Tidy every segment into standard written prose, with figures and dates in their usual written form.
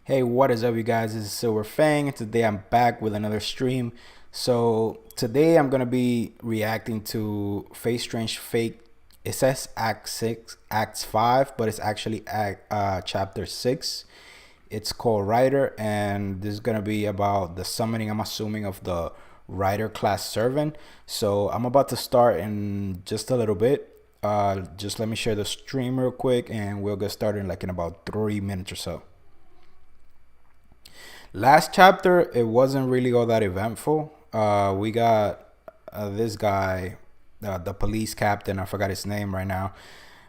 Hey, what is up, you guys? This is Silver Fang, and today I'm back with another stream. So today I'm gonna be reacting to Strange Fake. It says Act 6, Act 5, but it's actually Chapter 6. It's called Rider, and this is gonna be about the summoning, I'm assuming, of the Rider class servant. So I'm about to start in just a little bit. Just let me share the stream real quick, and we'll get started in about 3 minutes or so. Last chapter, it wasn't really all that eventful. We got this guy, the police captain. I forgot his name right now,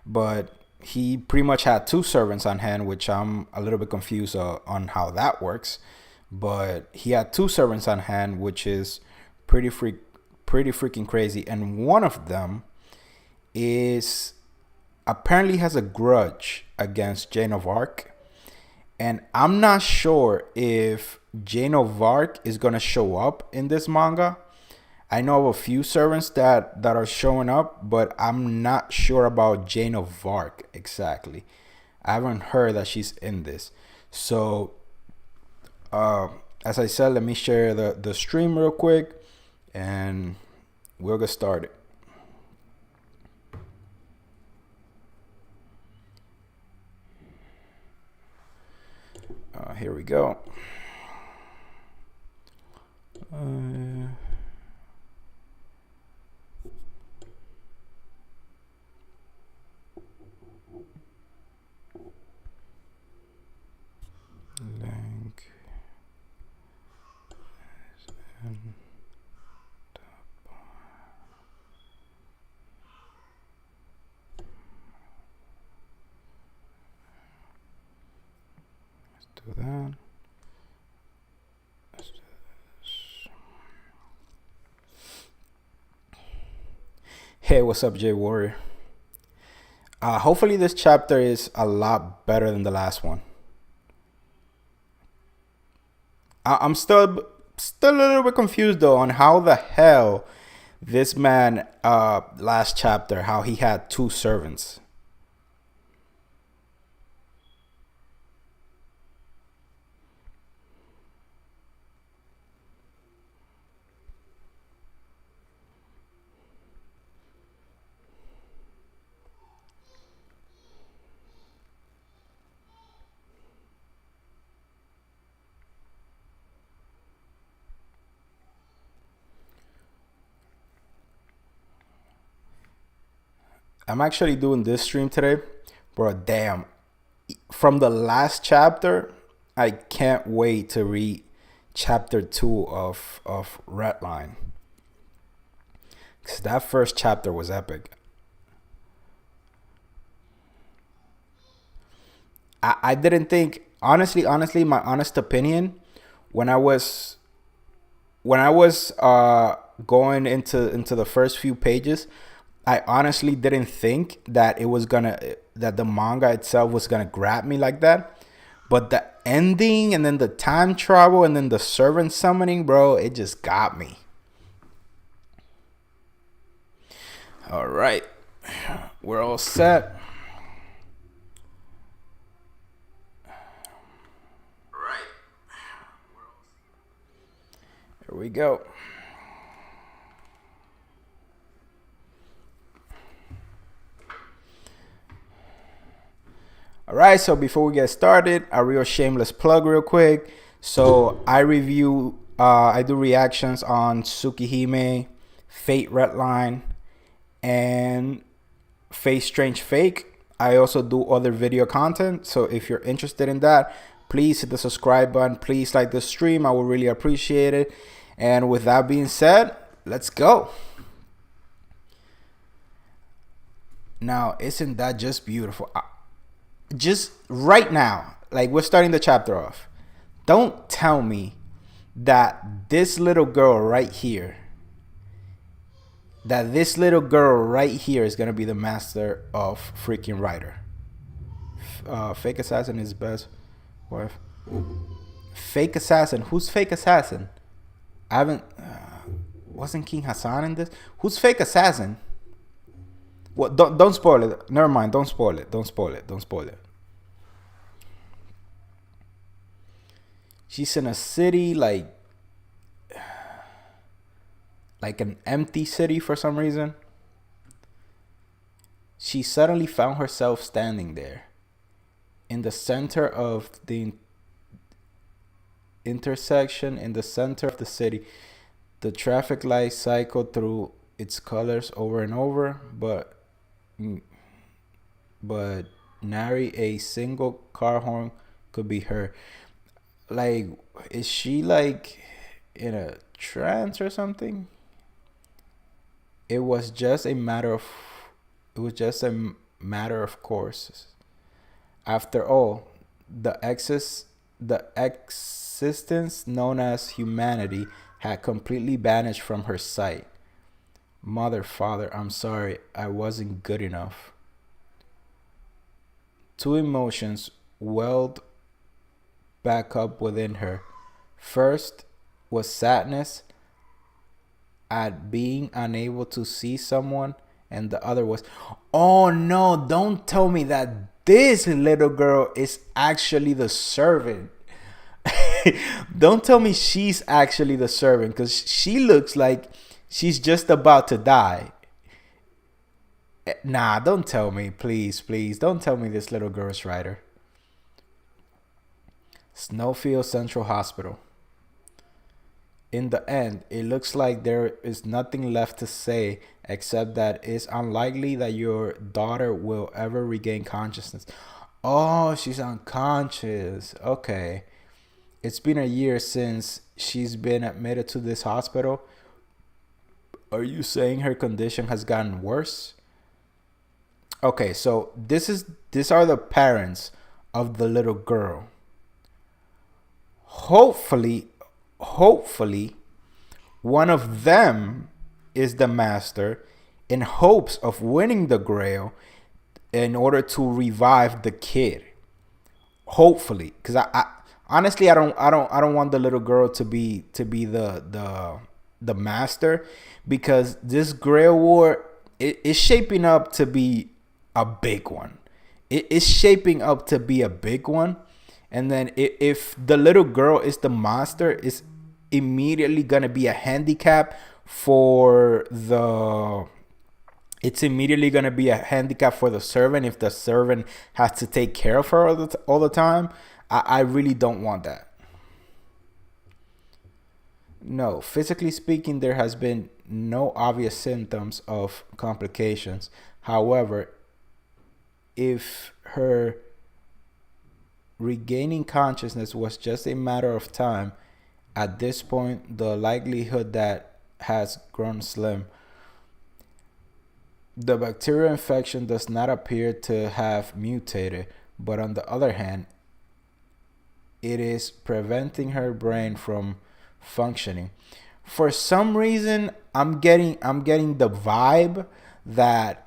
but he pretty much had two servants on hand, which I'm a little bit confused on how that works. But he had two servants on hand, which is pretty freaking crazy. And one of them is apparently has a grudge against Jane of Arc. And I'm not sure if Jane of Arc is going to show up in this manga. I know of a few servants that are showing up, but I'm not sure about Jane of Arc exactly. I haven't heard that she's in this. So, as I said, let me share the stream real quick, and we'll get started. Here we go. Link. Do that. Let's do this. Hey, what's up, J Warrior? Hopefully this chapter is a lot better than the last one. I'm still a little bit confused though on how the hell this man last chapter, how he had two servants. I'm actually doing this stream today, bro. Damn. From the last chapter, I can't wait to read chapter 2 of Redline. Because that first chapter was epic. I didn't think, honestly, my honest opinion, when I was going into the first few pages, I honestly didn't think that that the manga itself was gonna grab me like that. But the ending, and then the time travel, and then the servant summoning, bro, it just got me. All right, we're all set. Here we go. All right, so before we get started, a real shameless plug real quick. So I do reactions on Tsukihime, Fate Redline, and Strange Fake. I also do other video content. So if you're interested in that, please hit the subscribe button. Please like the stream. I would really appreciate it. And with that being said, let's go. Now, isn't that just beautiful? Just right now, like we're starting the chapter off. Don't tell me that this little girl right here, is gonna be the master of freaking Rider. Fake assassin is best wife. Fake assassin. Who's fake assassin? I haven't. Wasn't King Hassan in this? Who's fake assassin? What? Don't spoil it. Never mind. Don't spoil it. Don't spoil it. She's in a city like an empty city for some reason. She suddenly found herself standing there in the center of the intersection, in the center of the city. The traffic lights cycled through its colors over and over, but nary a single car horn could be heard. Like, is she like in a trance or something? It was just a matter of it was just a matter of course. After all, the existence known as humanity had completely vanished from her sight. Mother, father, I'm sorry, I wasn't good enough. Two emotions welled back up within her. First was sadness at being unable to see someone, and the other was, oh no, don't tell me that this little girl is actually the servant. Don't tell me she's actually the servant, because she looks like she's just about to die. Nah, don't tell me, please, please. Don't tell me this little girl's writer. Snowfield Central Hospital. In the end, it looks like there is nothing left to say except that it's unlikely that your daughter will ever regain consciousness. Oh, she's unconscious. Okay. It's been a year since she's been admitted to this hospital. Are you saying her condition has gotten worse? Okay, so these are the parents of the little girl. Hopefully one of them is the master in hopes of winning the grail in order to revive the kid. Hopefully, because I honestly I don't want the little girl to be the master, because this grail war is shaping up to be a big one. It is shaping up to be a big one. And then if the little girl is the master, it's immediately gonna be a handicap for the. It's immediately gonna be a handicap for the servant if the servant has to take care of her all the time. I really don't want that. No, physically speaking, there has been no obvious symptoms of complications. However, if her regaining consciousness was just a matter of time, at this point, the likelihood that has grown slim. The bacterial infection does not appear to have mutated, but on the other hand, it is preventing her brain from functioning. For some reason, I'm getting the vibe that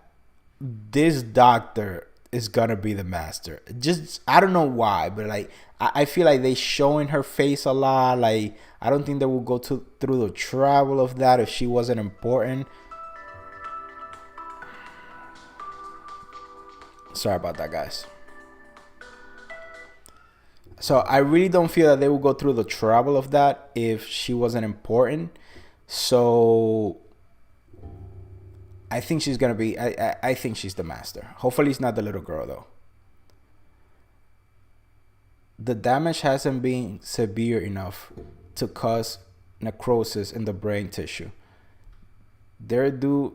this doctor is gonna be the master. Just I don't know why, but like I feel like they showing her face a lot. Like I don't think they will go through the trouble of that if she wasn't important. Sorry about that, guys. So I really don't feel that they will go through the trouble of that if she wasn't important. So I think she's gonna be. I think she's the master. Hopefully, it's not the little girl though. The damage hasn't been severe enough to cause necrosis in the brain tissue. There do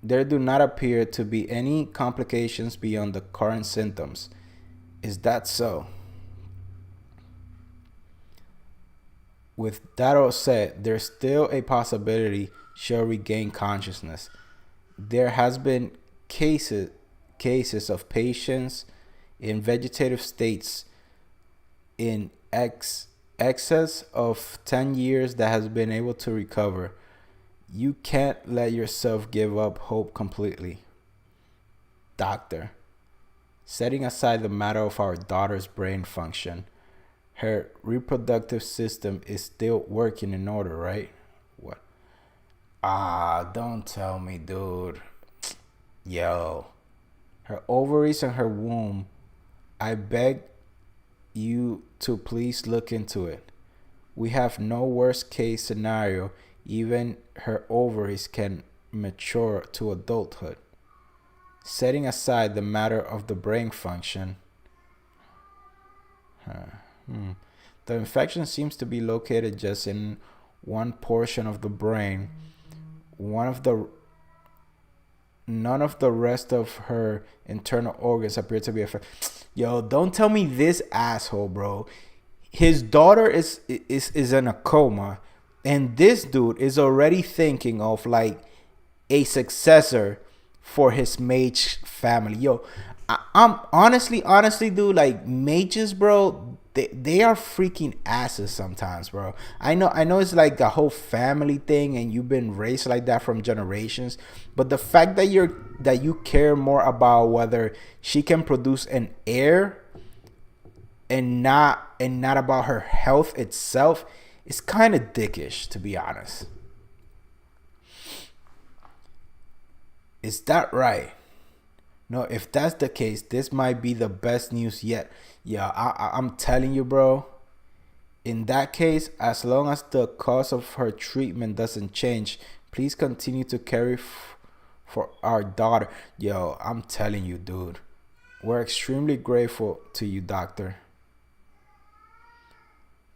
not appear to be any complications beyond the current symptoms. Is that so? With that all said, there's still a possibility she'll regain consciousness. There has been cases of patients in vegetative states in excess of 10 years that has been able to recover. You can't let yourself give up hope completely. Doctor, setting aside the matter of our daughter's brain function, her reproductive system is still working in order, right? What? Don't tell me, dude. Yo. Her ovaries and her womb. I beg you to please look into it. We have no worst case scenario. Even her ovaries can mature to adulthood. Setting aside the matter of the brain function, the infection seems to be located just in one portion of the brain. One of the None of the rest of her internal organs appear to be affected. Yo, don't tell me this asshole, bro. His daughter is in a coma, and this dude is already thinking of like a successor for his mage family. Yo, I'm honestly, dude, like mages, bro, they are freaking asses sometimes, bro. I know it's like the whole family thing, and you've been raised like that from generations. But the fact that you care more about whether she can produce an heir and not about her health itself is kind of dickish, to be honest. Is that right? No, if that's the case, this might be the best news yet. Yeah, I'm telling you, bro. In that case, as long as the cost of her treatment doesn't change, please continue to carry for our daughter. Yo, I'm telling you, dude. We're extremely grateful to you, doctor.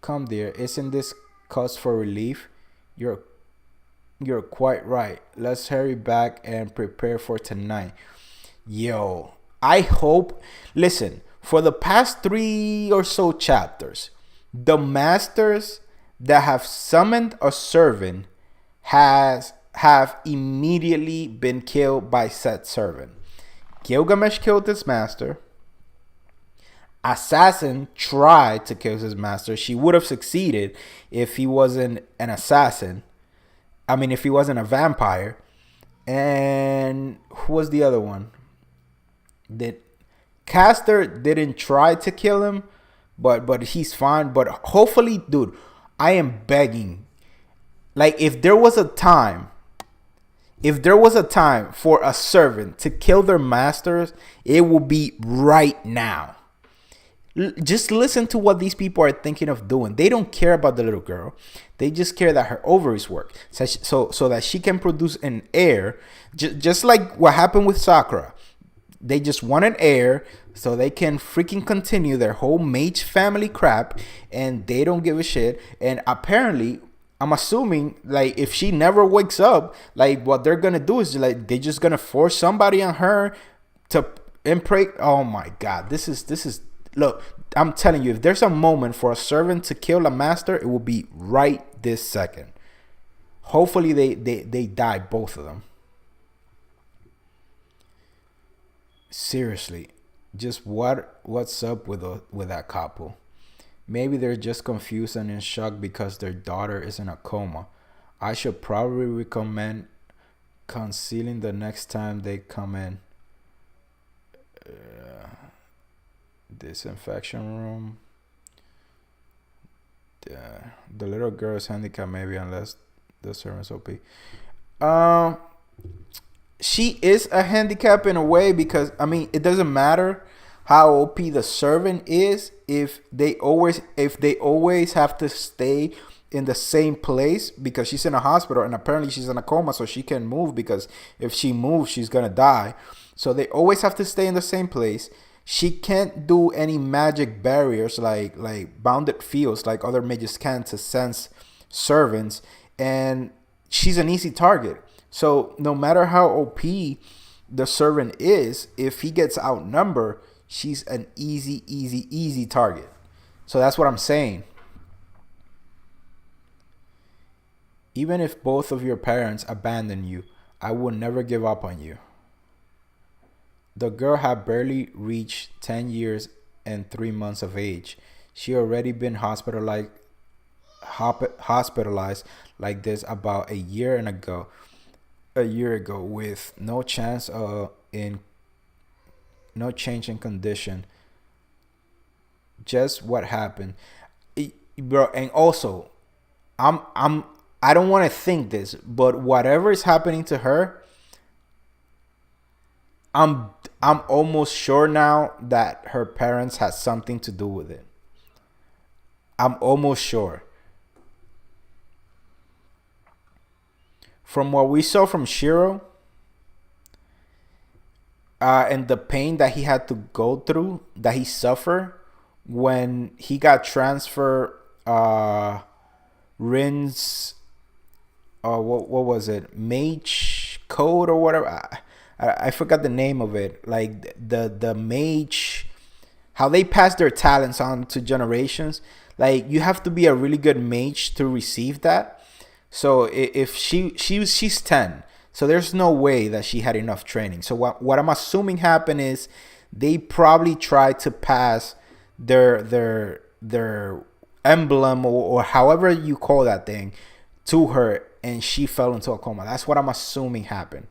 Come, dear, isn't this cause for relief? You're you're quite right. Let's hurry back and prepare for tonight. Yo, I hope. Listen, for the past 3 or so chapters, the masters that have summoned a servant have immediately been killed by said servant. Gilgamesh killed his master. Assassin tried to kill his master. She would have succeeded if he wasn't an assassin. I mean, if he wasn't a vampire. And who was the other one? That Castor didn't try to kill him, but he's fine. But hopefully, dude, I am begging. Like, if there was a time for a servant to kill their masters, it will be right now. Just listen to what these people are thinking of doing. They don't care about the little girl. They just care that her ovaries work, so that she can produce an heir. Just like what happened with Sakura. They just want an heir so they can freaking continue their whole mage family crap, and they don't give a shit. And apparently, I'm assuming, like, if she never wakes up, like, what they're gonna do is, like, they're just gonna force somebody on her to impregnate. Oh my god, this is. Look, I'm telling you, if there's a moment for a servant to kill a master, it will be right this second. Hopefully they die, both of them. Seriously, just what's up with that couple? Maybe they're just confused and in shock because their daughter is in a coma. I should probably recommend concealing the next time they come in. Disinfection room. The little girl is handicapped, maybe, unless the servant's OP. She is a handicap in a way, because I mean, it doesn't matter how OP the servant is if they always have to stay in the same place, because she's in a hospital and apparently she's in a coma, so she can't move, because if she moves she's gonna die. So they always have to stay in the same place. She can't do any magic barriers like bounded fields like other mages can to sense servants, and she's an easy target. So no matter how OP the servant is, if he gets outnumbered, she's an easy target. So that's what I'm saying. Even if both of your parents abandon you, I will never give up on you. The girl had barely reached 10 years and 3 months of age. She already been hospitalized like this about a year ago, with no change in condition. Just what happened, bro. And also, I don't want to think this, but whatever is happening to her, I'm almost sure now that her parents had something to do with it. I'm almost sure. From what we saw from Shiro, and the pain that he had to go through, that he suffered when he got transferred, Rin's, what was it, mage code or whatever. I forgot the name of it. Like the mage, how they pass their talents on to generations. Like you have to be a really good mage to receive that. So if she's 10, so there's no way that she had enough training. So what I'm assuming happened is they probably tried to pass their emblem, or however you call that thing, to her, and she fell into a coma. That's what I'm assuming happened.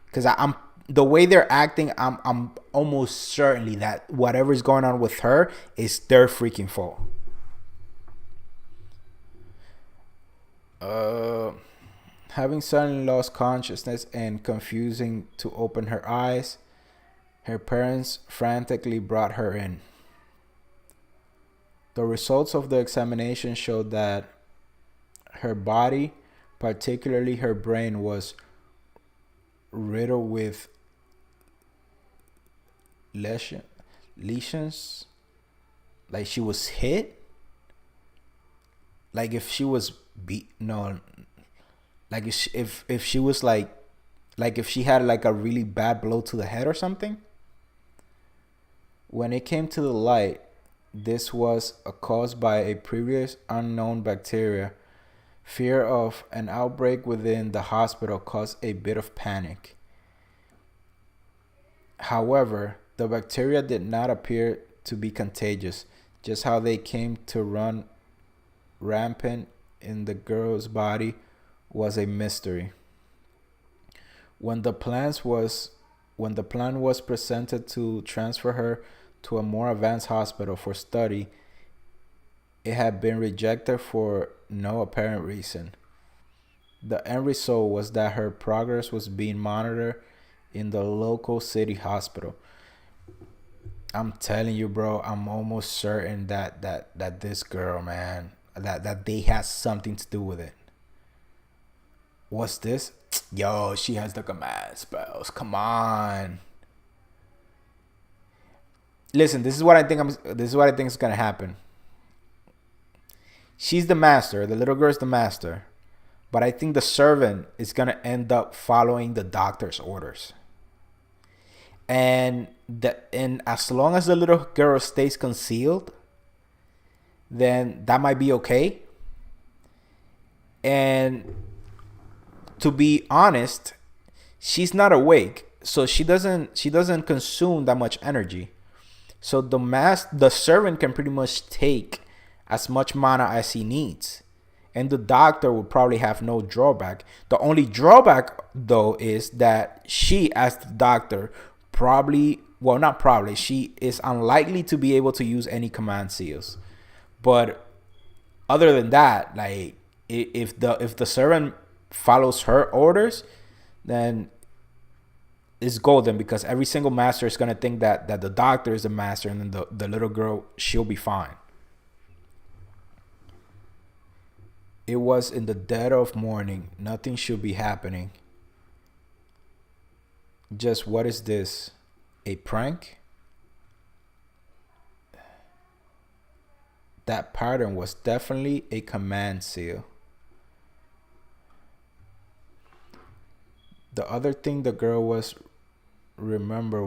Because I'm the way they're acting, I'm almost certainly that whatever's going on with her is their freaking fault. Having suddenly lost consciousness and confusing to open her eyes, her parents frantically brought her in. The results of the examination showed that her body, particularly her brain, was riddled with lesions. Like she was hit. Like if she was beat. No. Like if she was like if she had like a really bad blow to the head or something. When it came to the light, this was caused by a previous unknown bacteria. Fear of an outbreak within the hospital caused a bit of panic. However, the bacteria did not appear to be contagious. Just how they came to run rampant in the girl's body was a mystery. When the plan was presented to transfer her to a more advanced hospital for study, it had been rejected for no apparent reason. The end result was that her progress was being monitored in the local city hospital. I'm telling you, bro, I'm almost certain that this girl, man, that they had something to do with it. What's this? Yo, she has the command spells. Come on. Listen, this is what I think is gonna happen. She's the master. The little girl's the master. But I think the servant is gonna end up following the doctor's orders. And as long as the little girl stays concealed, then that might be okay. And to be honest, she's not awake, so she doesn't consume that much energy. So the servant can pretty much take as much mana as he needs. And the doctor would probably have no drawback. The only drawback though is that she, as the doctor, she is unlikely to be able to use any command seals. But other than that, like if the servant follows her orders, then it's golden, because every single master is gonna think that the doctor is the master, and then the little girl, she'll be fine. It was in the dead of morning. Nothing should be happening. Just what is this? A prank? That pattern was definitely a command seal. The other thing the girl was remembered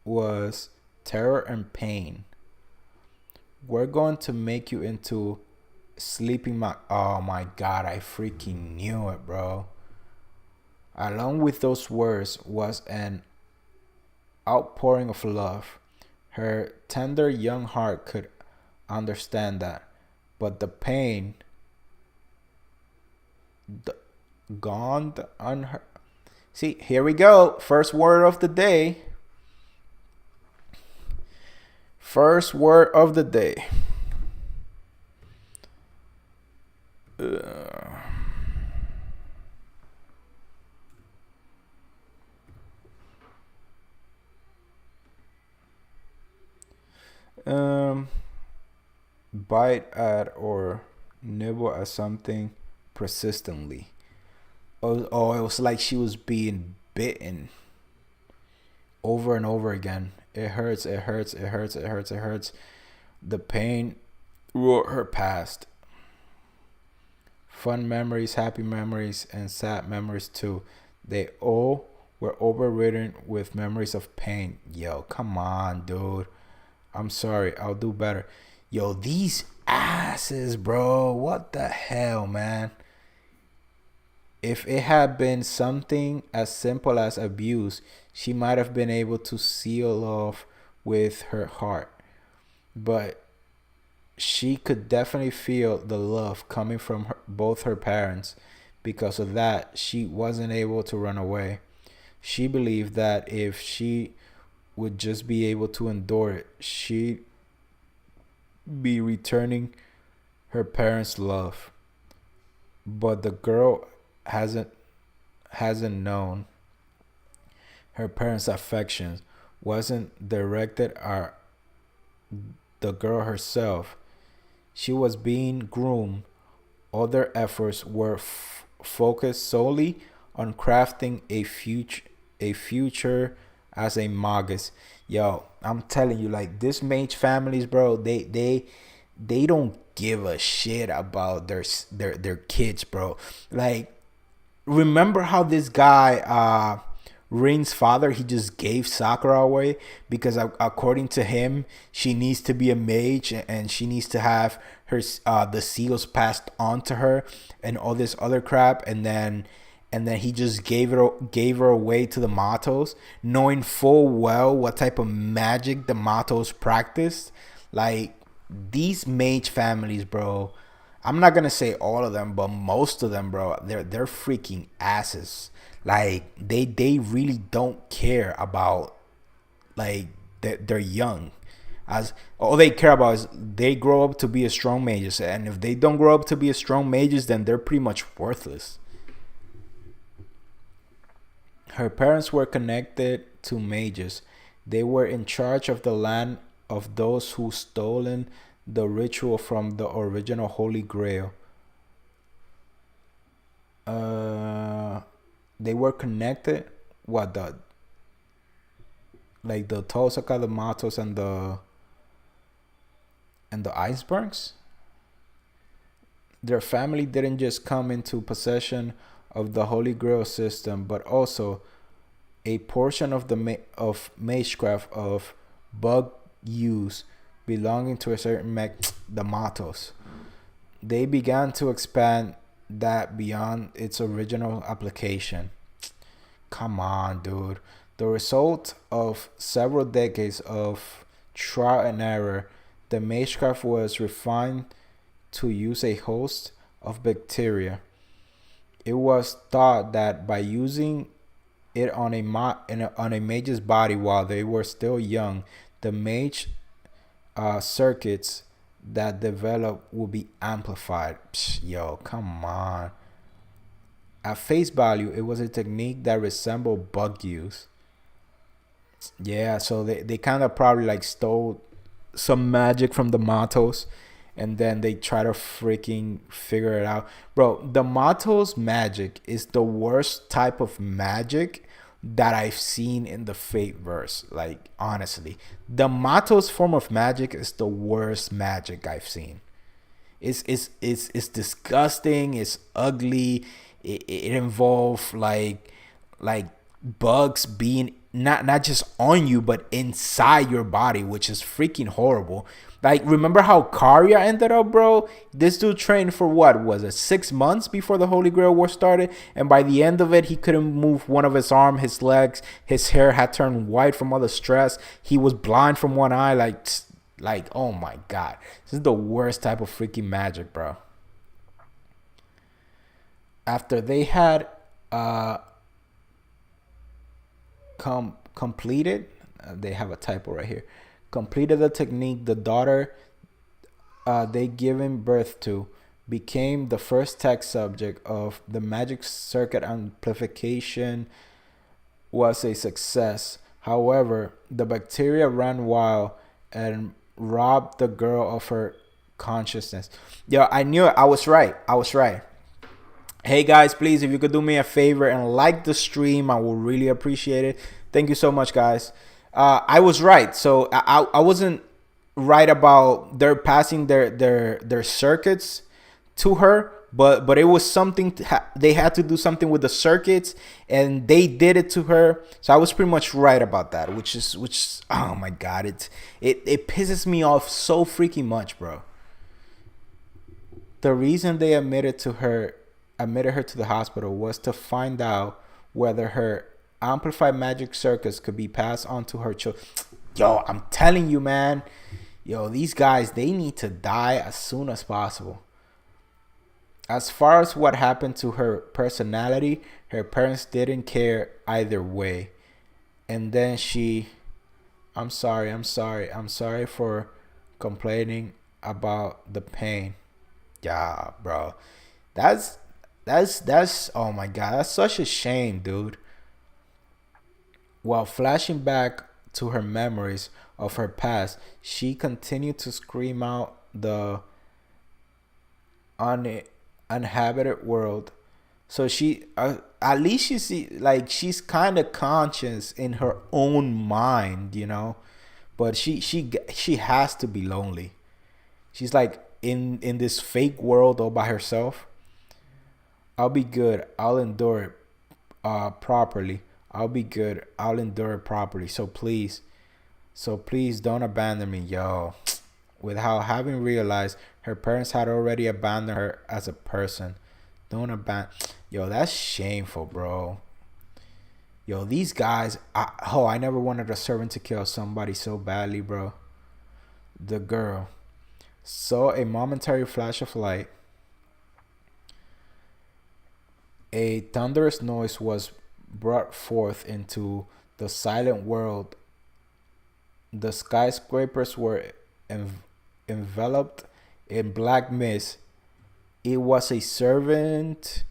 was terror and pain. We're going to make you into sleeping my. Oh my god, I freaking knew it, bro. Along with those words was an outpouring of love. Her tender young heart could understand that, but the pain gone on her. See, here we go. First word of the day. First word of the day. Um, bite at or nibble at something persistently. Oh, it was like she was being bitten over and over again. It hurts, it hurts, it hurts, it hurts, it hurts. The pain wrote her past. Fun memories, happy memories, and sad memories too. They all were overridden with memories of pain. Yo, come on, dude. I'm sorry. I'll do better. Yo, these asses, bro. What the hell, man? If it had been something as simple as abuse, she might have been able to seal off with her heart. But she could definitely feel the love coming from both her parents. Because of that, she wasn't able to run away. She believed that if she would just be able to endure it, she'd be returning her parents' love. But the girl hasn't hasn't known her parents' affections wasn't directed at the girl herself. She was being groomed. Other efforts were focused solely on crafting a future as a magus. Yo, I'm telling you, like this mage families, bro, they don't give a shit about their kids, bro. Like, remember how this guy Rin's father, he just gave Sakura away because according to him she needs to be a mage and she needs to have her the seals passed on to her and all this other crap, and then he just gave her away to the Matos, knowing full well what type of magic the Matos practiced. Like, these mage families, bro, I'm not gonna say all of them, but most of them, bro, they're freaking asses. Like, they really don't care about, like, they're young. As all they care about is they grow up to be a strong mages, and if they don't grow up to be a strong mages, then they're pretty much worthless. Her parents were connected to mages. They were in charge of the land of those who stolen the ritual from the original Holy Grail. Uh, they were connected. What, the like the Tosaka, the Matos, and the icebergs? Their family didn't just come into possession of the Holy Grail system, but also a portion of of magecraft of bug use belonging to a certain the Matos. They began to expand that beyond its original application. Come on, dude. The result of several decades of trial and error, the magecraft was refined to use a host of bacteria. It was thought that by using it on on a mage's body while they were still young, the mage circuits that develop will be amplified. Psh, yo, come on. At face value, it was a technique that resembled bug use. Yeah, so they kind of probably like stole some magic from the Matos, and then they try to freaking figure it out. Bro, the Matos magic is the worst type of magic that I've seen in the Fate verse. Like, honestly, the Matos form of magic is the worst magic I've seen. It's disgusting. It's ugly. It involves like bugs being not just on you but inside your body, which is freaking horrible. Like, remember how CAREE ended up, bro? This dude trained for what was it, 6 months before the Holy Grail War started, and by the end of it, he couldn't move one of his arm, his legs, his hair had turned white from all the stress. He was blind from one eye. Like, oh my god, this is the worst type of freaking magic, bro. After they had uh completed, they have a typo right here, completed the technique, the daughter they given birth to became the first test subject of the magic circuit. Amplification was a success. However, the bacteria ran wild and robbed the girl of her consciousness. Yo, I knew it. I was right. I was right. Hey guys, please, if you could do me a favor and like the stream, I will really appreciate it. Thank you so much, guys. I was right. So I wasn't right about their passing their circuits to her, but it was something they had to do something with the circuits, and they did it to her. So I was pretty much right about that, which oh my god, it pisses me off so freaking much, bro. The reason they admitted her to the hospital was to find out whether her amplified magic circuits could be passed on to her children. Yo, I'm telling you, man. Yo, these guys, they need to die as soon as possible. As far as what happened to her personality, her parents didn't care either way. And then I'm sorry for complaining about the pain. Yeah, bro. That's oh my god, that's such a shame, dude. While flashing back to her memories of her past, she continued to scream out the uninhabited world. So at least she's kind of conscious in her own mind, you know. But she has to be lonely. She's like in this fake world all by herself. I'll be good. I'll endure it properly. I'll be good. I'll endure it properly. So please don't abandon me, yo. Without having realized her parents had already abandoned her as a person. Don't abandon. Yo, that's shameful, bro. Yo, these guys. I never wanted a servant to kill somebody so badly, bro. The girl saw a momentary flash of light. A thunderous noise was brought forth into the silent world. The skyscrapers were enveloped in black mist. It was a servant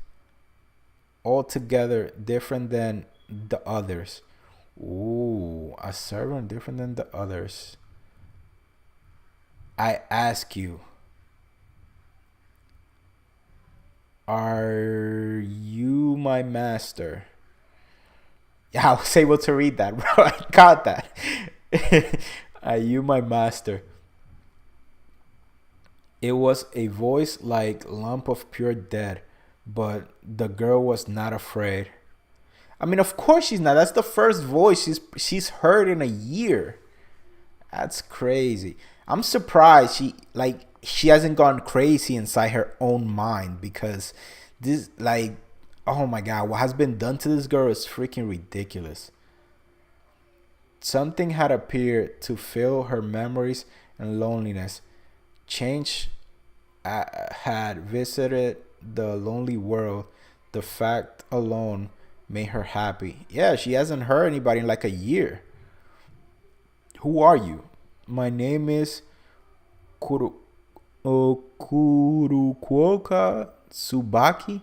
altogether different than the others. Ooh, a servant different than the others. I ask you, are you my master? Yeah, I was able to read that, bro. I got that. Are you my master? It was a voice like lump of pure dead, but the girl was not afraid. I mean, of course she's not. That's the first voice she's heard in a year. That's crazy. I'm surprised she hasn't gone crazy inside her own mind, because this, like, oh my god, what has been done to this girl is freaking ridiculous. Something had appeared to fill her memories and loneliness. Change had visited the lonely world. The fact alone made her happy. Yeah, she hasn't heard anybody in like a year. Who are you? My name is Kurukuoka Subaki.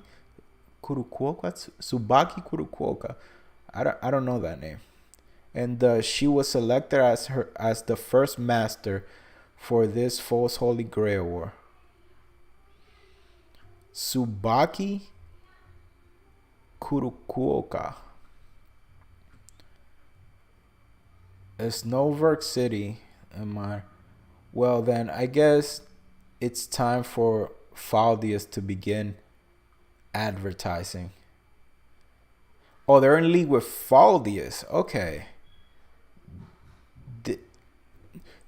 Subaki Kurukuoka. I don't know that name. And she was selected as the first master for this false holy grail war. Subaki Kurukuoka. It's Novark City. Well, then I guess it's time for Faldius to begin advertising. Oh, they're in league with Faldius. Okay.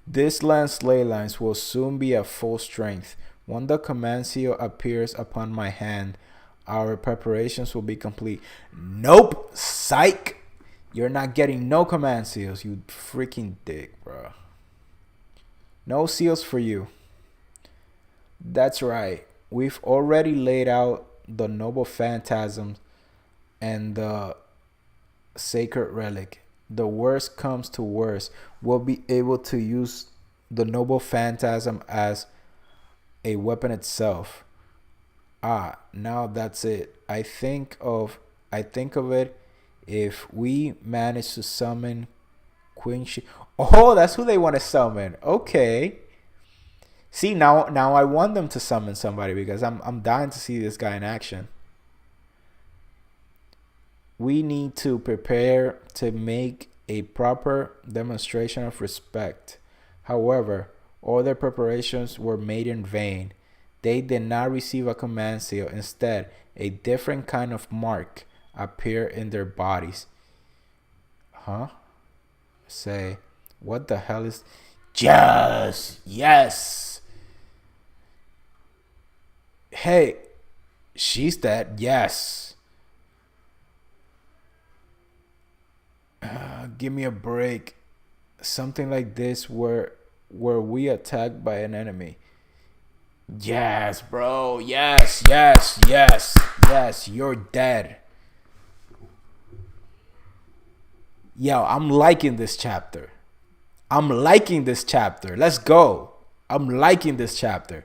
This land's ley lines will soon be at full strength. When the command seal appears upon my hand, our preparations will be complete. Nope, psych. You're not getting no command seals, you freaking dick, bro. No seals for you. That's right. We've already laid out the noble phantasm and the sacred relic. The worst comes to worst, we'll be able to use the noble phantasm as a weapon itself. Now that's it. I think of it. If we manage to summon Queen Shi. Oh, that's who they want to summon. Okay. See, now I want them to summon somebody because I'm dying to see this guy in action. We need to prepare to make a proper demonstration of respect. However, all their preparations were made in vain. They did not receive a command seal. Instead, a different kind of mark appeared in their bodies. Huh? Say, what the hell is... Yes! Yes! Hey, she's dead. Yes. Give me a break. Something like this where we attacked by an enemy. Yes, bro. Yes, yes, yes, yes. You're dead. Yo, I'm liking this chapter. I'm liking this chapter. Let's go. I'm liking this chapter.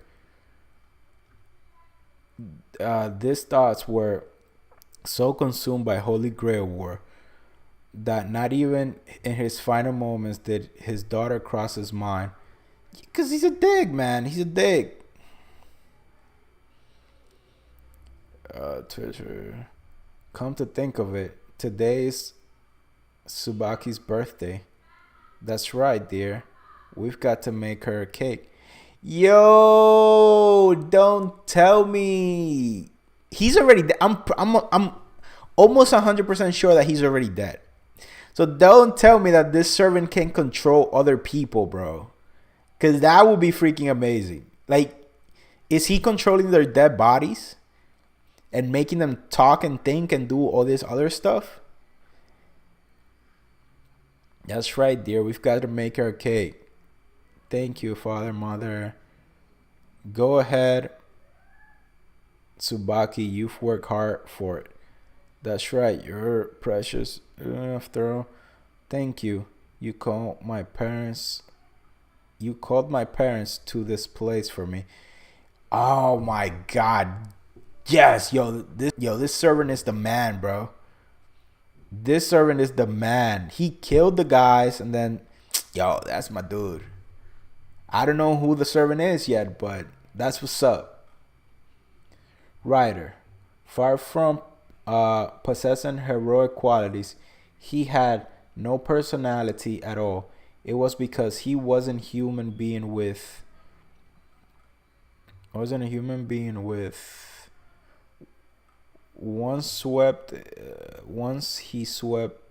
These thoughts were so consumed by Holy Grail War that not even in his final moments did his daughter cross his mind. Because he's a dig, man. He's a dig. Twitter. Come to think of it, today's Tsubaki's birthday. That's right, dear. We've got to make her a cake. Yo, don't tell me. He's already dead. I'm almost 100% sure that he's already dead. So don't tell me that this servant can control other people, bro. Because that would be freaking amazing. Like, is he controlling their dead bodies? And making them talk and think and do all this other stuff? That's right, dear. We've got to make her a cake. Thank you, Father, Mother. Go ahead, Tsubaki. You've worked hard for it. That's right. You're precious. After all, thank you. You called my parents to this place for me. Oh my God. Yes, this servant is the man, bro. This servant is the man. He killed the guys and then, that's my dude. I don't know who the servant is yet, but that's what's up. Writer. Far from possessing heroic qualities, he had no personality at all. It was because he wasn't a human being with once he swept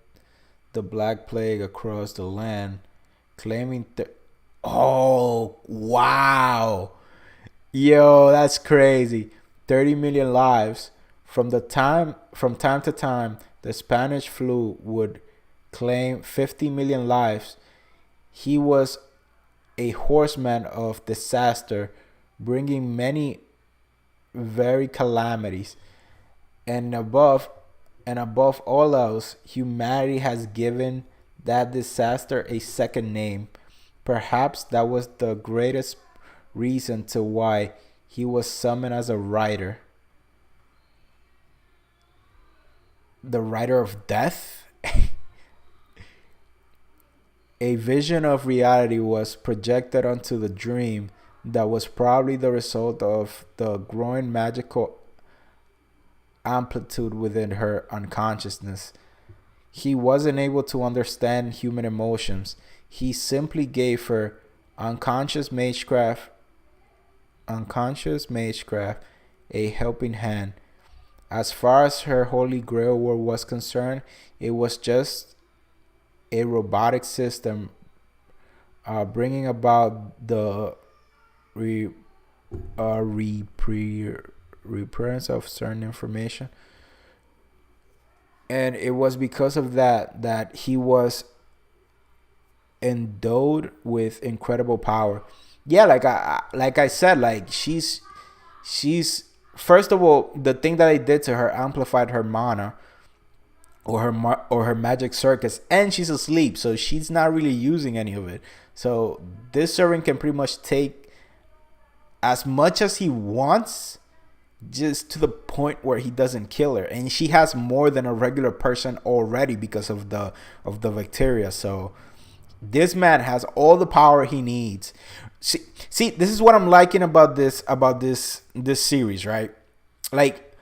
the Black Plague across the land, claiming oh wow, yo, that's crazy. 30 million lives. From time to time, the Spanish flu would claim 50 million lives. He was a horseman of disaster, bringing many very calamities. And above all else, humanity has given that disaster a second name. Perhaps that was the greatest reason to why he was summoned as a writer. The writer of death? A vision of reality was projected onto the dream that was probably the result of the growing magical amplitude within her unconsciousness. He wasn't able to understand human emotions. He simply gave her unconscious magecraft a helping hand. As far as her Holy Grail War was concerned, it was just a robotic system bringing about the reappearance of certain information. And it was because of that he was endowed with incredible power. Yeah, like I said, like she's first of all, the thing that I did to her amplified her mana or her magic circuits, and she's asleep, so she's not really using any of it. So this servant can pretty much take as much as he wants, just to the point where he doesn't kill her, and she has more than a regular person already because of the bacteria. So This man has all the power he needs. See, this is what I'm liking about this series, right? Like,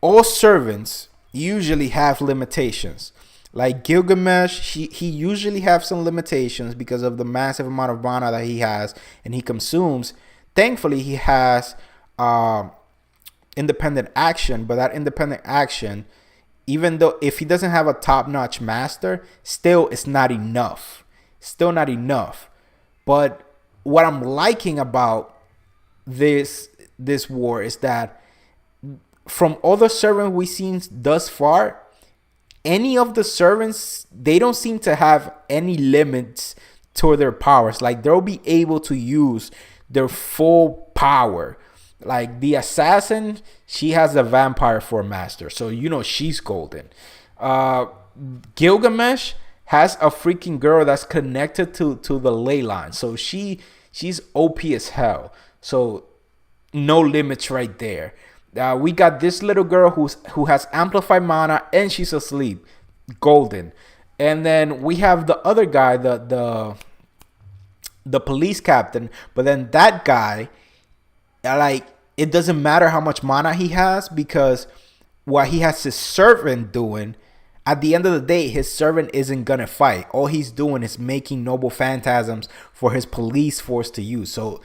all servants usually have limitations. Like Gilgamesh, he usually have some limitations because of the massive amount of mana that he has and he consumes. Thankfully, he has independent action, but that independent action, even though if he doesn't have a top-notch master, still it's not enough. Still not enough. But what I'm liking about this war is that from all the servants we've seen thus far, any of the servants, they don't seem to have any limits to their powers. Like, they'll be able to use their full power. Like the assassin, she has a vampire for a master, so you know she's golden. Gilgamesh has a freaking girl that's connected to the ley line, so she's OP as hell. So no limits right there. We got this little girl who has amplified mana and she's asleep, golden. And then we have the other guy, the police captain. But then that guy, like, it doesn't matter how much mana he has, because what he has his servant doing, at the end of the day, his servant isn't gonna fight. All he's doing is making noble phantasms for his police force to use. So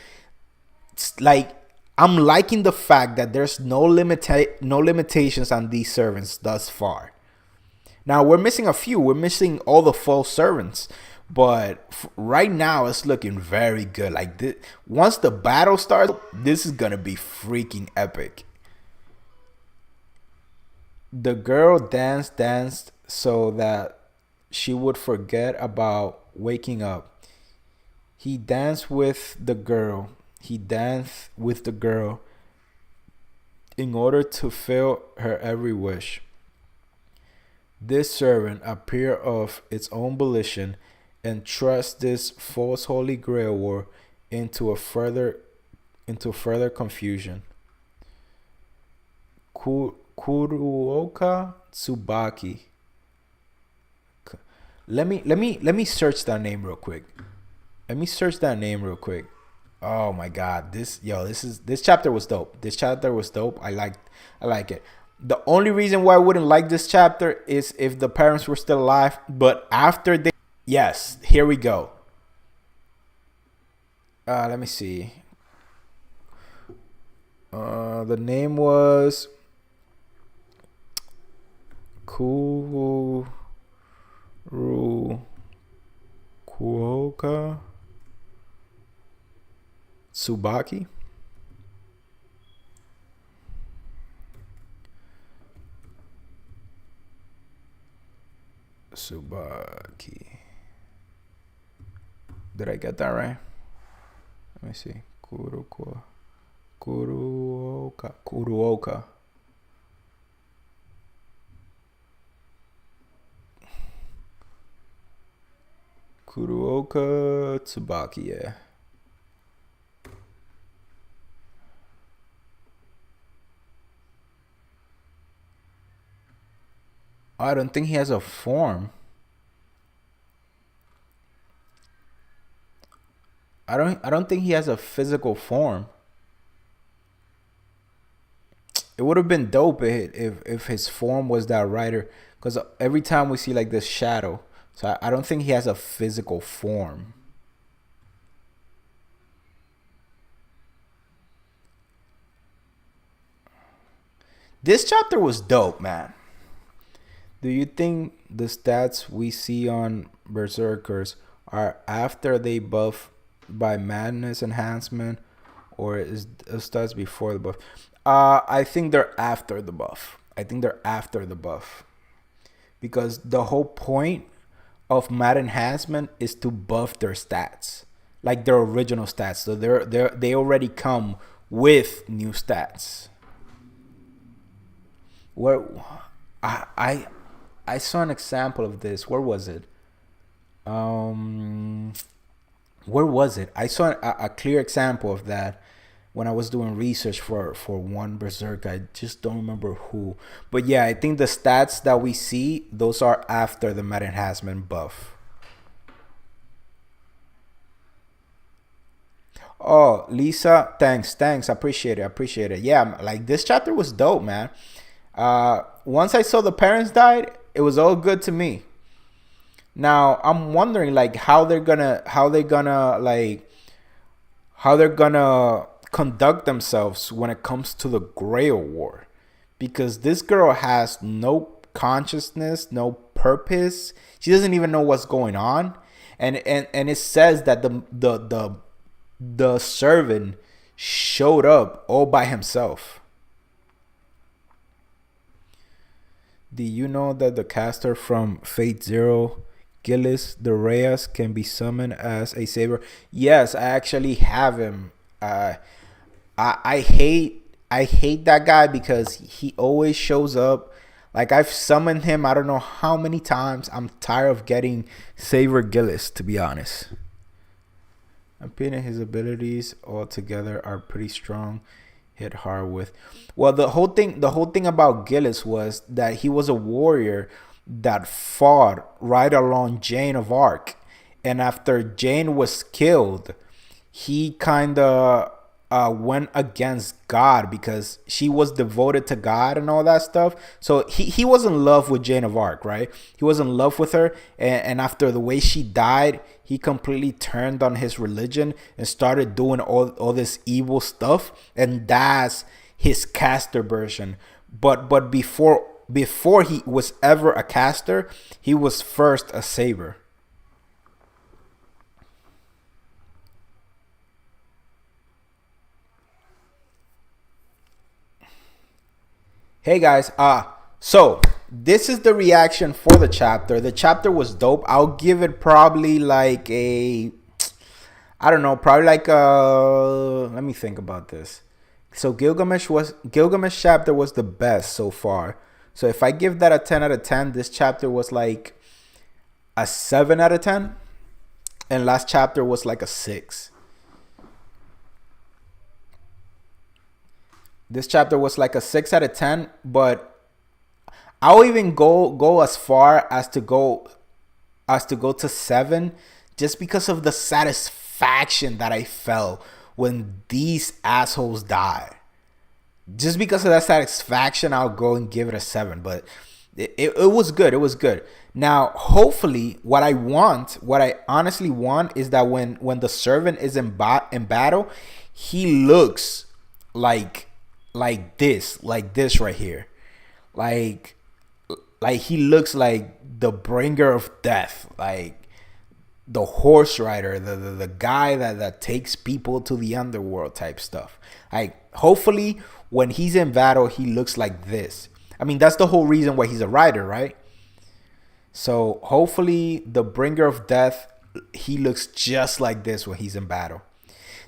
it's like, I'm liking the fact that there's no limitations on these servants thus far. Now, we're missing a few. We're missing all the full servants. But right now, it's looking very good. Like, once the battle starts, this is going to be freaking epic. The girl danced so that she would forget about waking up. He danced with the girl. He danced with the girl in order to fill her every wish. This servant appeared of its own volition and thrust this false holy grail war into further confusion. Kuruoka Tsubaki. Let me search that name real quick. Oh my god, this chapter was dope. I like it. The only reason why I wouldn't like this chapter is if the parents were still alive, but after they, yes, here we go. Let me see. The name was Kuoka Tsubaki. Did I get that right? Let me see. Kuruoka. Kuruoka Tsubaki, yeah. I don't think he has a form. I don't think he has a physical form. It would have been dope if his form was that rider, because every time we see like this shadow, so I don't think he has a physical form. This chapter was dope, man. Do you think the stats we see on Berserkers are after they buff by madness enhancement, or is the stats before the buff? I think they're after the buff. Because the whole point of mad enhancement is to buff their stats, like their original stats. So they already come with new stats. Where I saw an example of this. Where was it? I saw a clear example of that when I was doing research for one Berserk. I just don't remember who. But yeah, I think the stats that we see, those are after the meta enhancement buff. Oh, Lisa, thanks. Appreciate it. Yeah, like this chapter was dope, man. Once I saw the parents died, it was all good to me. Now I'm wondering like how they're gonna conduct themselves when it comes to the Grail War, because this girl has no consciousness, no purpose. She doesn't even know what's going on, and it says that the servant showed up all by himself. Do you know that the caster from Fate Zero, Gillis the Reyes, can be summoned as a saber? Yes, I actually have him. I hate that guy because he always shows up. Like I've summoned him I don't know how many times. I'm tired of getting Saber Gillis, to be honest. I'm feeling his abilities altogether are pretty strong. Hit hard with. Well, the whole thing about Gillis was that he was a warrior that fought right along Jane of Arc, and after Jane was killed, he kind of went against God because she was devoted to God and all that stuff. So he was in love with Jane of Arc, right? He was in love with her. And after the way she died, he completely turned on his religion and started doing all this evil stuff. And that's his caster version. But before he was ever a caster, he was first a saber. Hey guys, so this is the reaction for the chapter. The chapter was dope. I'll give it probably like a, I don't know, probably like a, let me think about this. So Gilgamesh chapter was the best so far. So if I give that a 10 out of 10, this chapter was like a 7 out of 10. And last chapter was like a 6. This chapter was like a 6 out of 10, but I'll even go as far as to go to 7, just because of the satisfaction that I felt when these assholes died. Just because of that satisfaction, I'll go and give it a 7. But it was good. It was good. Now, hopefully, what I honestly want is that when the servant is in battle, he looks like this right here, like he looks like the bringer of death, like the horse rider, the guy that takes people to the underworld type stuff. Like hopefully when he's in battle, he looks like this. I mean, that's the whole reason why he's a rider, right? So hopefully the bringer of death, he looks just like this when he's in battle.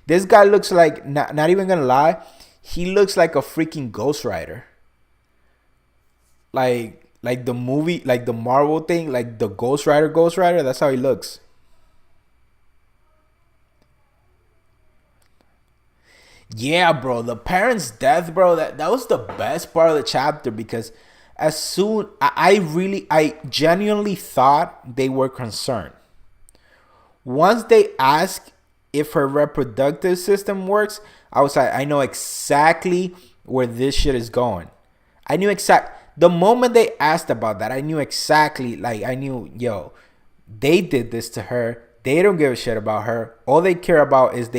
This guy looks like, not even gonna lie, he looks like a freaking Ghost Rider. Like the movie, like the Marvel thing, like the Ghost Rider, that's how he looks. Yeah, bro, the parents' death, bro, that was the best part of the chapter, because as soon I genuinely thought they were concerned. Once they asked if her reproductive system works, I was like, I know exactly where this shit is going. I knew the moment they asked about that, I knew exactly, like I knew, yo, they did this to her. They don't give a shit about her. All they care about is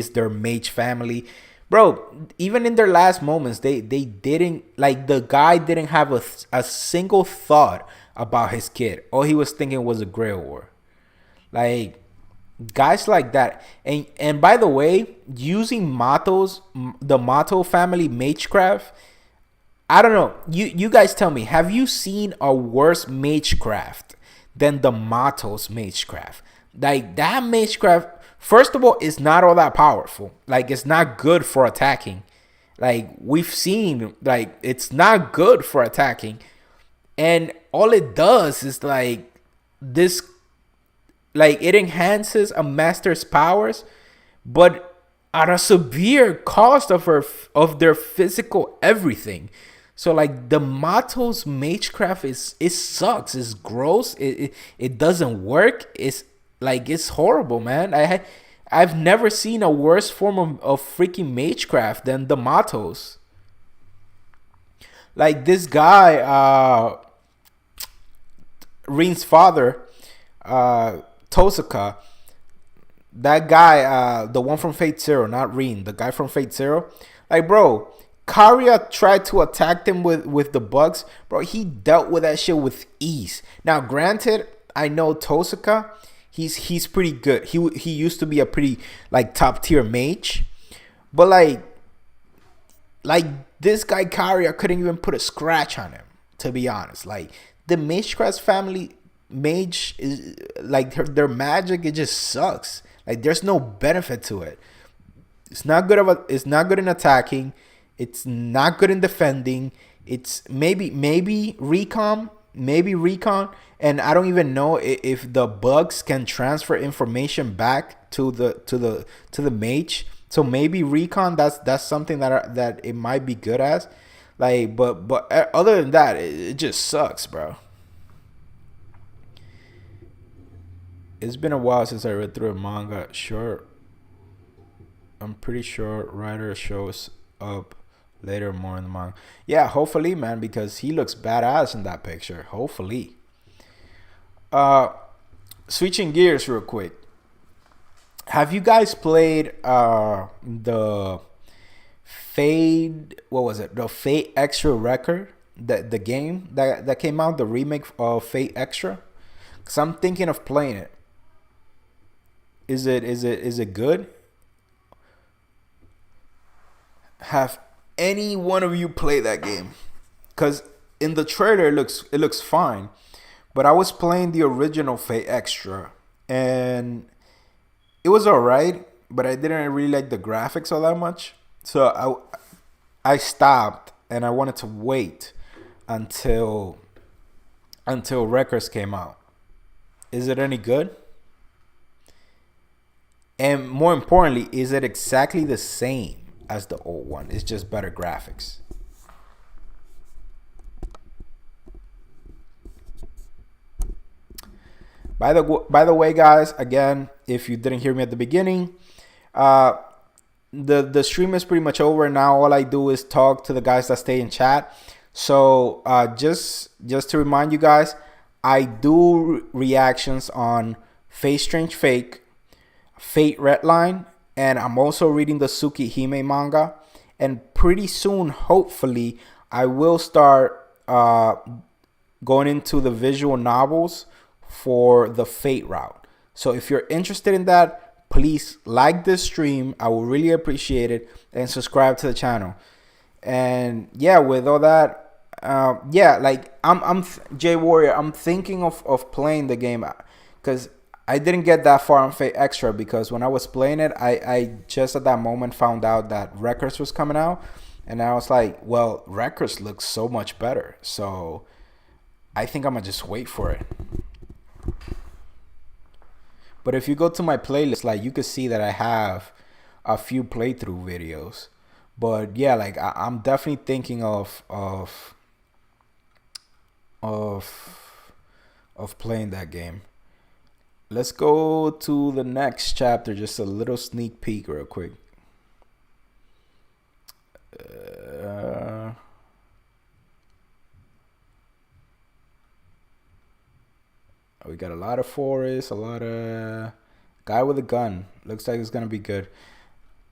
their mage family. Bro, even in their last moments, they didn't, like, the guy didn't have a single thought about his kid. All he was thinking was a Grail War. Like, guys like that. And by the way, using the Mato family magecraft, I don't know. You guys tell me, have you seen a worse magecraft than the Mato's magecraft? Like, that magecraft, first of all, is not all that powerful. Like, it's not good for attacking. Like, we've seen, like, it's not good for attacking. And all it does is, like, this, like, it enhances a master's powers, but at a severe cost of their physical everything. So, like, the Mato's magecraft it sucks. It's gross. It doesn't work. It's like, it's horrible, man. I've never seen a worse form of freaking magecraft than the Matos. Like this guy, Rin's father, Tosuka, that guy, the one from Fate Zero, not Rin, the guy from Fate Zero. Like, bro, CAREE tried to attack him with the bugs. Bro, he dealt with that shit with ease. Now, granted, I know Tosuka, he's pretty good. He used to be a pretty, like, top tier mage. But, like this guy CAREE, I couldn't even put a scratch on him, to be honest. Like, the Magecraft family mage is like their magic, it just sucks. Like, there's no benefit to it. It's not good in attacking. It's not good in defending. It's maybe recon, and I don't even know if the bugs can transfer information back to the mage. So maybe recon, that's something that it might be good as. Like, but other than that, it just sucks, bro. It's been a while since I read through a manga. Sure, I'm pretty sure writer shows up later more in the manga. Yeah, hopefully, man, because he looks badass in that picture. Hopefully. Switching gears real quick. Have you guys played the Fade? What was it? The Fate Extra record, the game that came out, the remake of Fate Extra. Cause I'm thinking of playing it. Is it good? Have any one of you played that game? Cause in the trailer it looks fine, but I was playing the original Fate Extra and it was alright, but I didn't really like the graphics all that much. So I stopped and I wanted to wait until records came out. Is it any good? And more importantly, is it exactly the same as the old one? It's just better graphics. By the way, guys, again, if you didn't hear me at the beginning, the stream is pretty much over now. All I do is talk to the guys that stay in chat. So just to remind you guys, I do reactions on Strange Fake, Fate Redline, and I'm also reading the Tsukihime manga. And pretty soon, hopefully, I will start going into the visual novels for the Fate route. So if you're interested in that, please like this stream. I will really appreciate it, and subscribe to the channel. And yeah, with all that, yeah, like I'm J Warrior. I'm thinking of playing the game because I didn't get that far on Fate Extra, because when I was playing it, I just at that moment found out that Records was coming out, and I was like, well, Records looks so much better, so I think I'm gonna just wait for it. But if you go to my playlist, like, you can see that I have a few playthrough videos. But yeah, like I'm definitely thinking of playing that game. Let's go to the next chapter. Just a little sneak peek real quick. We got a lot of forest, a lot of guy with a gun. Looks like it's gonna be good.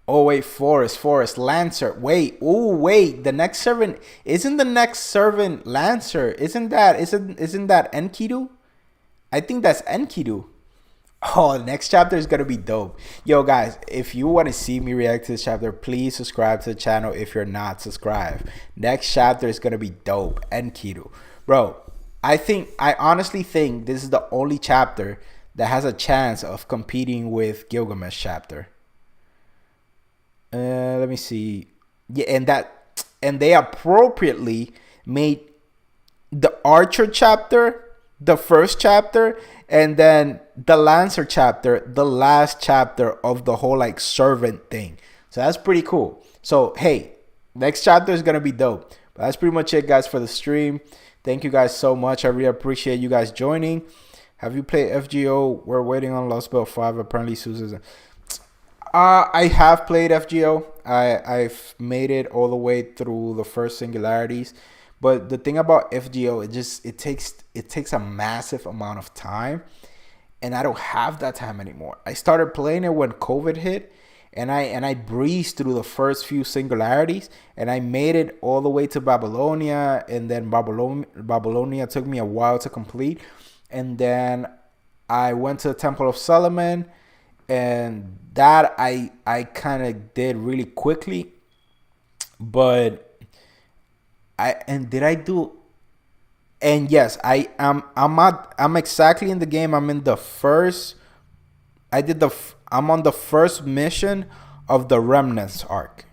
Oh wait, forest, Lancer. Wait, wait. The next servant isn't the next servant Lancer. Isn't that Enkidu? I think that's Enkidu. Oh, the next chapter is gonna be dope. Yo, guys, if you want to see me react to this chapter, please subscribe to the channel if you're not subscribed. Next chapter is gonna be dope. Enkidu, bro. I honestly think this is the only chapter that has a chance of competing with Gilgamesh chapter. Let me see. Yeah, and they appropriately made the Archer chapter the first chapter, and then the Lancer chapter the last chapter of the whole like servant thing. So that's pretty cool. So hey, next chapter is gonna be dope. But that's pretty much it, guys, for the stream. Thank you guys so much. I really appreciate you guys joining. Have you played FGO? We're waiting on Lost Belt 5. Apparently Susan's I have played FGO. I've made it all the way through the first singularities, but the thing about FGO, it takes a massive amount of time, and I don't have that time anymore. I started playing it when COVID hit, and I breezed through the first few singularities, and I made it all the way to Babylonia, and then Babylonia took me a while to complete, and then I went to the Temple of Solomon, and that I kind of did really quickly. But I and did I do and yes, I'm exactly in the game. I'm in the first. I'm on the first mission of the Remnants arc.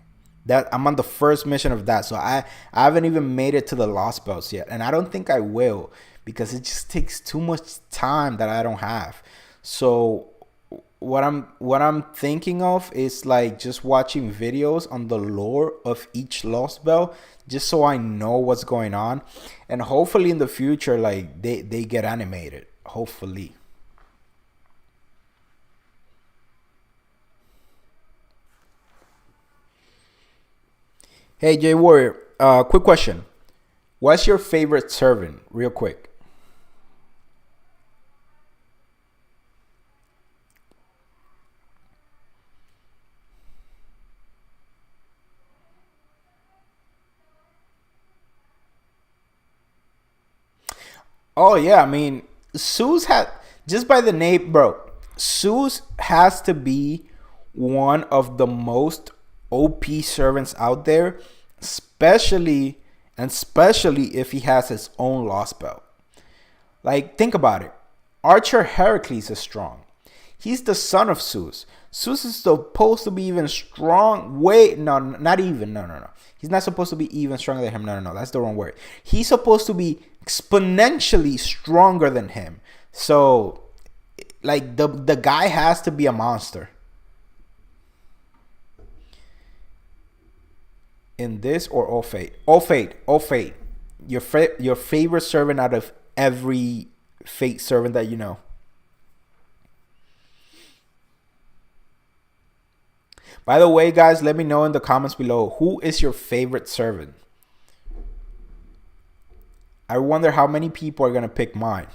That I'm on the first mission of that. So I haven't even made it to the Lost Belts yet, and I don't think I will because it just takes too much time that I don't have. So what I'm thinking of is like just watching videos on the lore of each Lost Bell, just so I know what's going on, and hopefully in the future like they get animated. Hopefully. Hey Jay Warrior, quick question. What's your favorite servant? Real quick. Oh yeah, I mean, Sue's had just by the name, bro. Sue's has to be one of the most OP servants out there, especially if he has his own lost belt. Like, think about it. Archer Heracles is strong. He's the son of Zeus. Zeus is supposed to be even strong. Wait, no, not even. No, no, no. He's not supposed to be even stronger than him. No, no, no. That's the wrong word. He's supposed to be exponentially stronger than him. So, like, the guy has to be a monster. In this or all fate? All fate. All fate. Your favorite servant out of every fate servant that you know. By the way, guys, let me know in the comments below, who is your favorite servant? I wonder how many people are going to pick mine.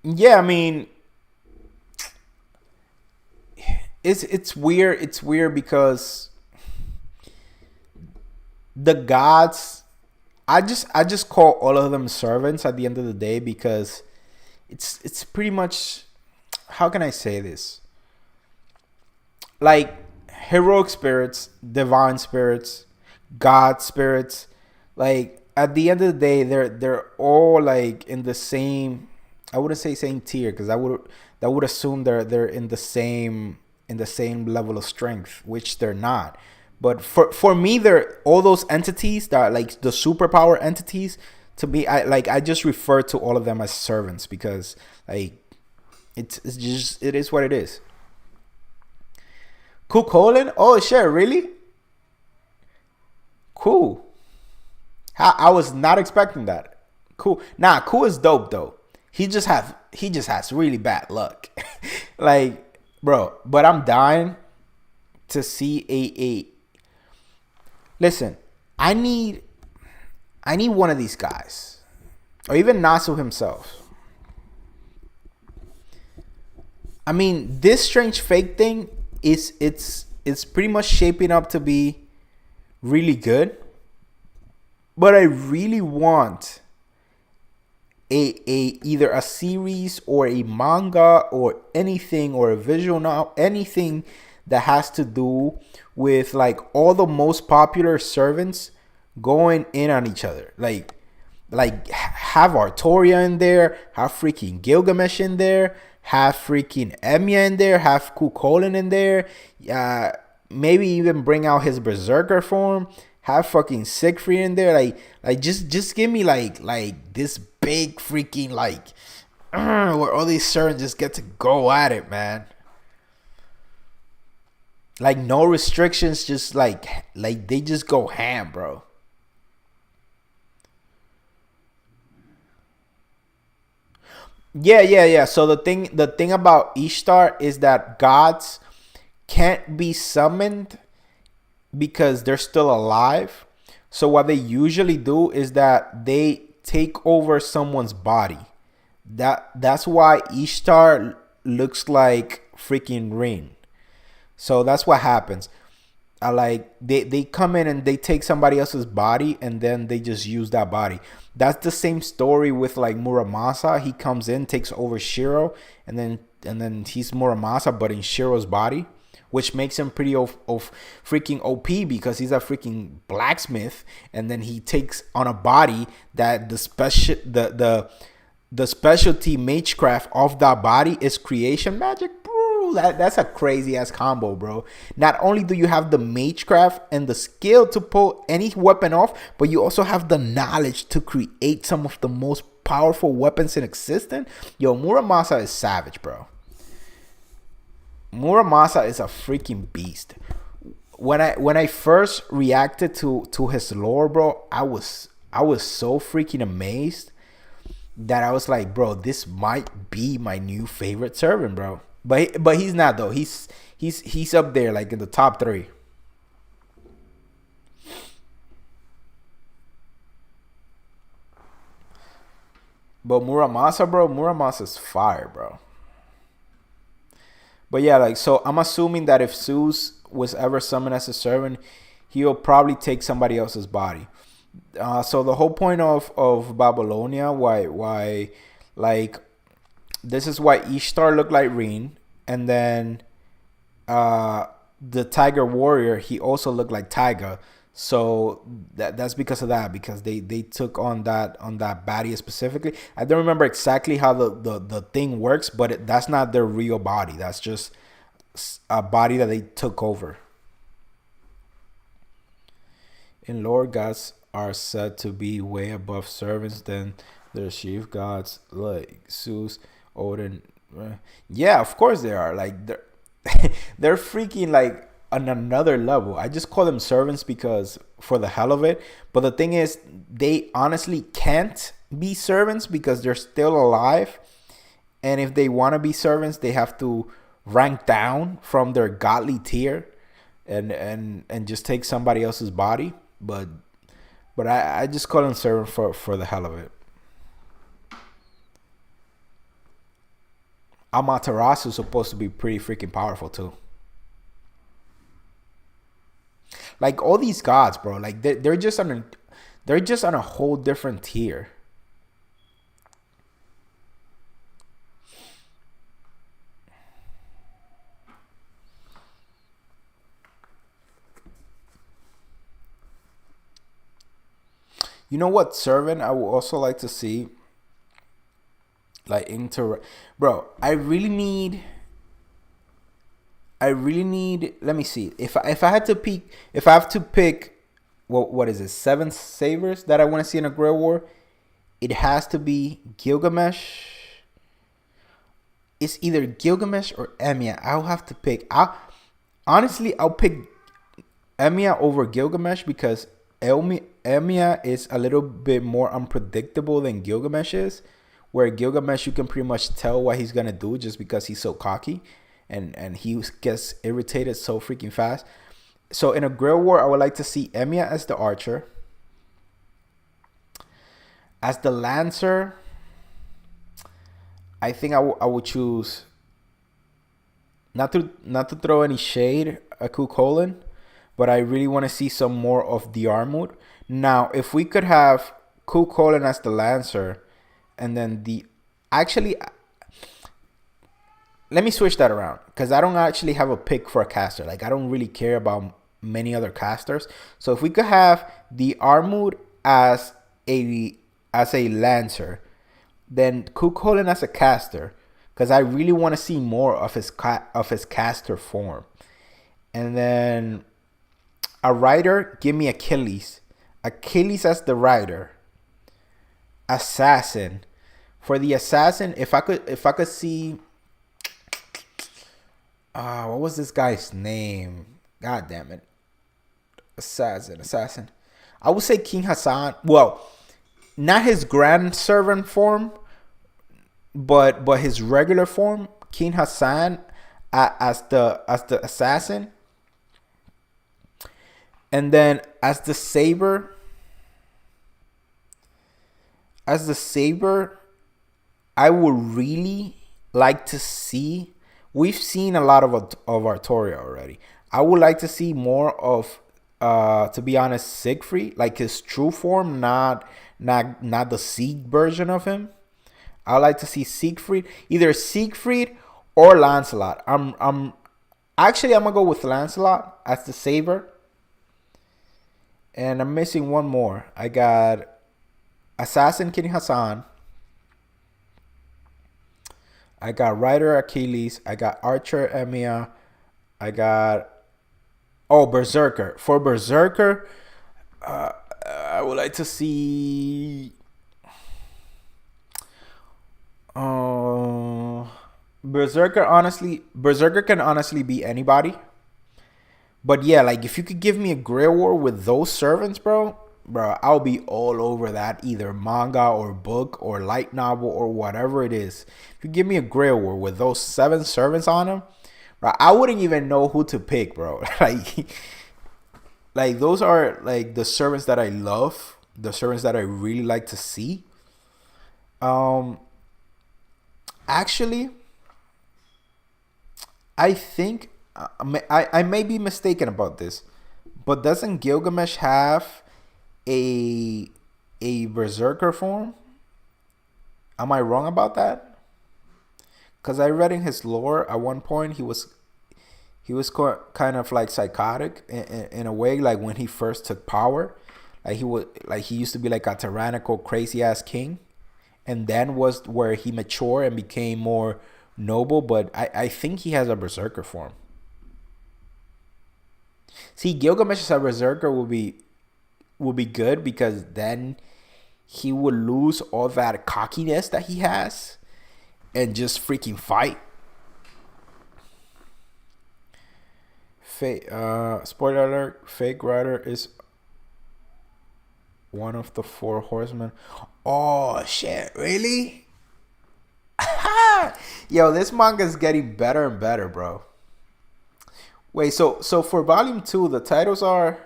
Yeah, I mean, it's weird. It's weird because the gods, I just call all of them servants at the end of the day, because it's pretty much, how can I say this? Like heroic spirits, divine spirits, god spirits. Like at the end of the day, they're all like in the same. I wouldn't say same tier, because that would assume they're in the same level of strength, which they're not. But for me, they're all those entities that are like the superpower entities. To me, I just refer to all of them as servants, because like it's just, it is what it is. Cool Colin? Oh shit, really? Cool. I was not expecting that. Cool. Nah, cool is dope though. He just has really bad luck. Like, bro, but I'm dying to see a listen, I need one of these guys. Or even Nasu himself. I mean, this strange fake thing it's pretty much shaping up to be really good. But I really want a either a series or a manga or anything, or a visual novel, anything that has to do with like all the most popular servants going in on each other. Like have Artoria in there, have freaking Gilgamesh in there, have freaking Emiya in there, have Kukulin in there. Maybe even bring out his berserker form. Have fucking Siegfried in there. Like just give me like this big freaking like where all these servants just get to go at it, man. Like no restrictions, just like they just go ham, bro. Yeah. So the thing about Ishtar is that gods can't be summoned because they're still alive. So what they usually do is that they take over someone's body. That's why Ishtar looks like freaking Rin. So that's what happens. Like they come in and they take somebody else's body and then they just use that body. That's the same story with like Muramasa. He comes in, takes over Shiro, and then he's Muramasa but in Shiro's body, which makes him pretty of freaking OP because he's a freaking blacksmith, and then he takes on a body that the specialty magecraft of that body is creation magic. That's a crazy ass combo, bro. Not only do you have the magecraft and the skill to pull any weapon off, but you also have the knowledge to create some of the most powerful weapons in existence. Yo, Muramasa is savage, bro. Muramasa is a freaking beast. When I first reacted to his lore, bro, I was so freaking amazed that I was like, bro, this might be my new favorite servant, bro. But he's not though. He's up there like in the top 3. But Muramasa, bro, Muramasa's fire, bro. But yeah, like so I'm assuming that if Zeus was ever summoned as a servant, he'll probably take somebody else's body. So the whole point of Babylonia, why like this is why Ishtar looked like Rin, and then the Tiger Warrior, he also looked like Tiger. So that's because of that, because they took on that baddie specifically. I don't remember exactly how the thing works, but that's not their real body. That's just a body that they took over. In lore, gods are said to be way above servants than their chief gods like Zeus, Odin. Yeah, of course they are. Like they're freaking like on another level. I just call them servants because for the hell of it. But the thing is, they honestly can't be servants because they're still alive. And if they want to be servants, they have to rank down from their godly tier and just take somebody else's body. But I just call them servant for the hell of it. Amaterasu is supposed to be pretty freaking powerful too. Like all these gods, bro, like they're just on a whole different tier. You know what servant I would also like to see? Like bro, I really need let me see. If I had to pick if I have to pick what is it, 7 savers that I want to see in a Great War, it has to be Gilgamesh. It's either Gilgamesh or Emiya. I'll have to pick. I'll pick Emiya over Gilgamesh because Emiya is a little bit more unpredictable than Gilgamesh is. Where Gilgamesh, you can pretty much tell what he's gonna do just because he's so cocky, and he gets irritated so freaking fast. So in a Great War, I would like to see Emiya as the archer. As the lancer, I think I would choose, not to throw any shade at Kukulin, but I really want to see some more of the Armut. Now, if we could have Kukulin as the lancer, and then actually, let me switch that around because I don't actually have a pick for a caster. Like I don't really care about many other casters. So if we could have the Armut as a lancer, then Kukulin as a caster, because I really want to see more of his caster form. And then A writer, give me Achilles. Achilles as the writer. Assassin. For the assassin, if I could see, what was this guy's name? God damn it. Assassin. I would say King Hassan. Well, not his grand servant form, but his regular form, King Hassan, as the assassin, and then as the saber. I would really like to see. We've seen a lot of Artoria already. I would like to see more of, to be honest, Siegfried, like his true form, not the Sieg version of him. I would like to see Siegfried, either Siegfried or Lancelot. I'm gonna go with Lancelot as the saber, and I'm missing one more. I got Assassin King Hassan. I got Rider Achilles. I got Archer Emiya. I got Berserker. For Berserker, I would like to see. Berserker can honestly be anybody. But yeah, like if you could give me a Grey War with those servants, bro, I'll be all over that, either manga or book or light novel or whatever it is. If you give me a Grey War with those 7 servants on them, bro, I wouldn't even know who to pick, bro. like those are like the servants that I love, the servants that I really like to see. Actually, I think I may be mistaken about this, but doesn't Gilgamesh have a berserker form? Am I wrong about that? Because I read in his lore at one point he was kind of like psychotic in a way, like when he first took power, like he used to be like a tyrannical, crazy ass king, and then was where he matured and became more noble. But I think he has a berserker form. See, Gilgamesh as a berserker will be good, because then he would lose all that cockiness that he has and just freaking fight. Spoiler alert, Fake Rider is one of the 4 horsemen. Oh shit, really? Yo, this manga is getting better and better, bro. Wait, so for volume 2, the titles are,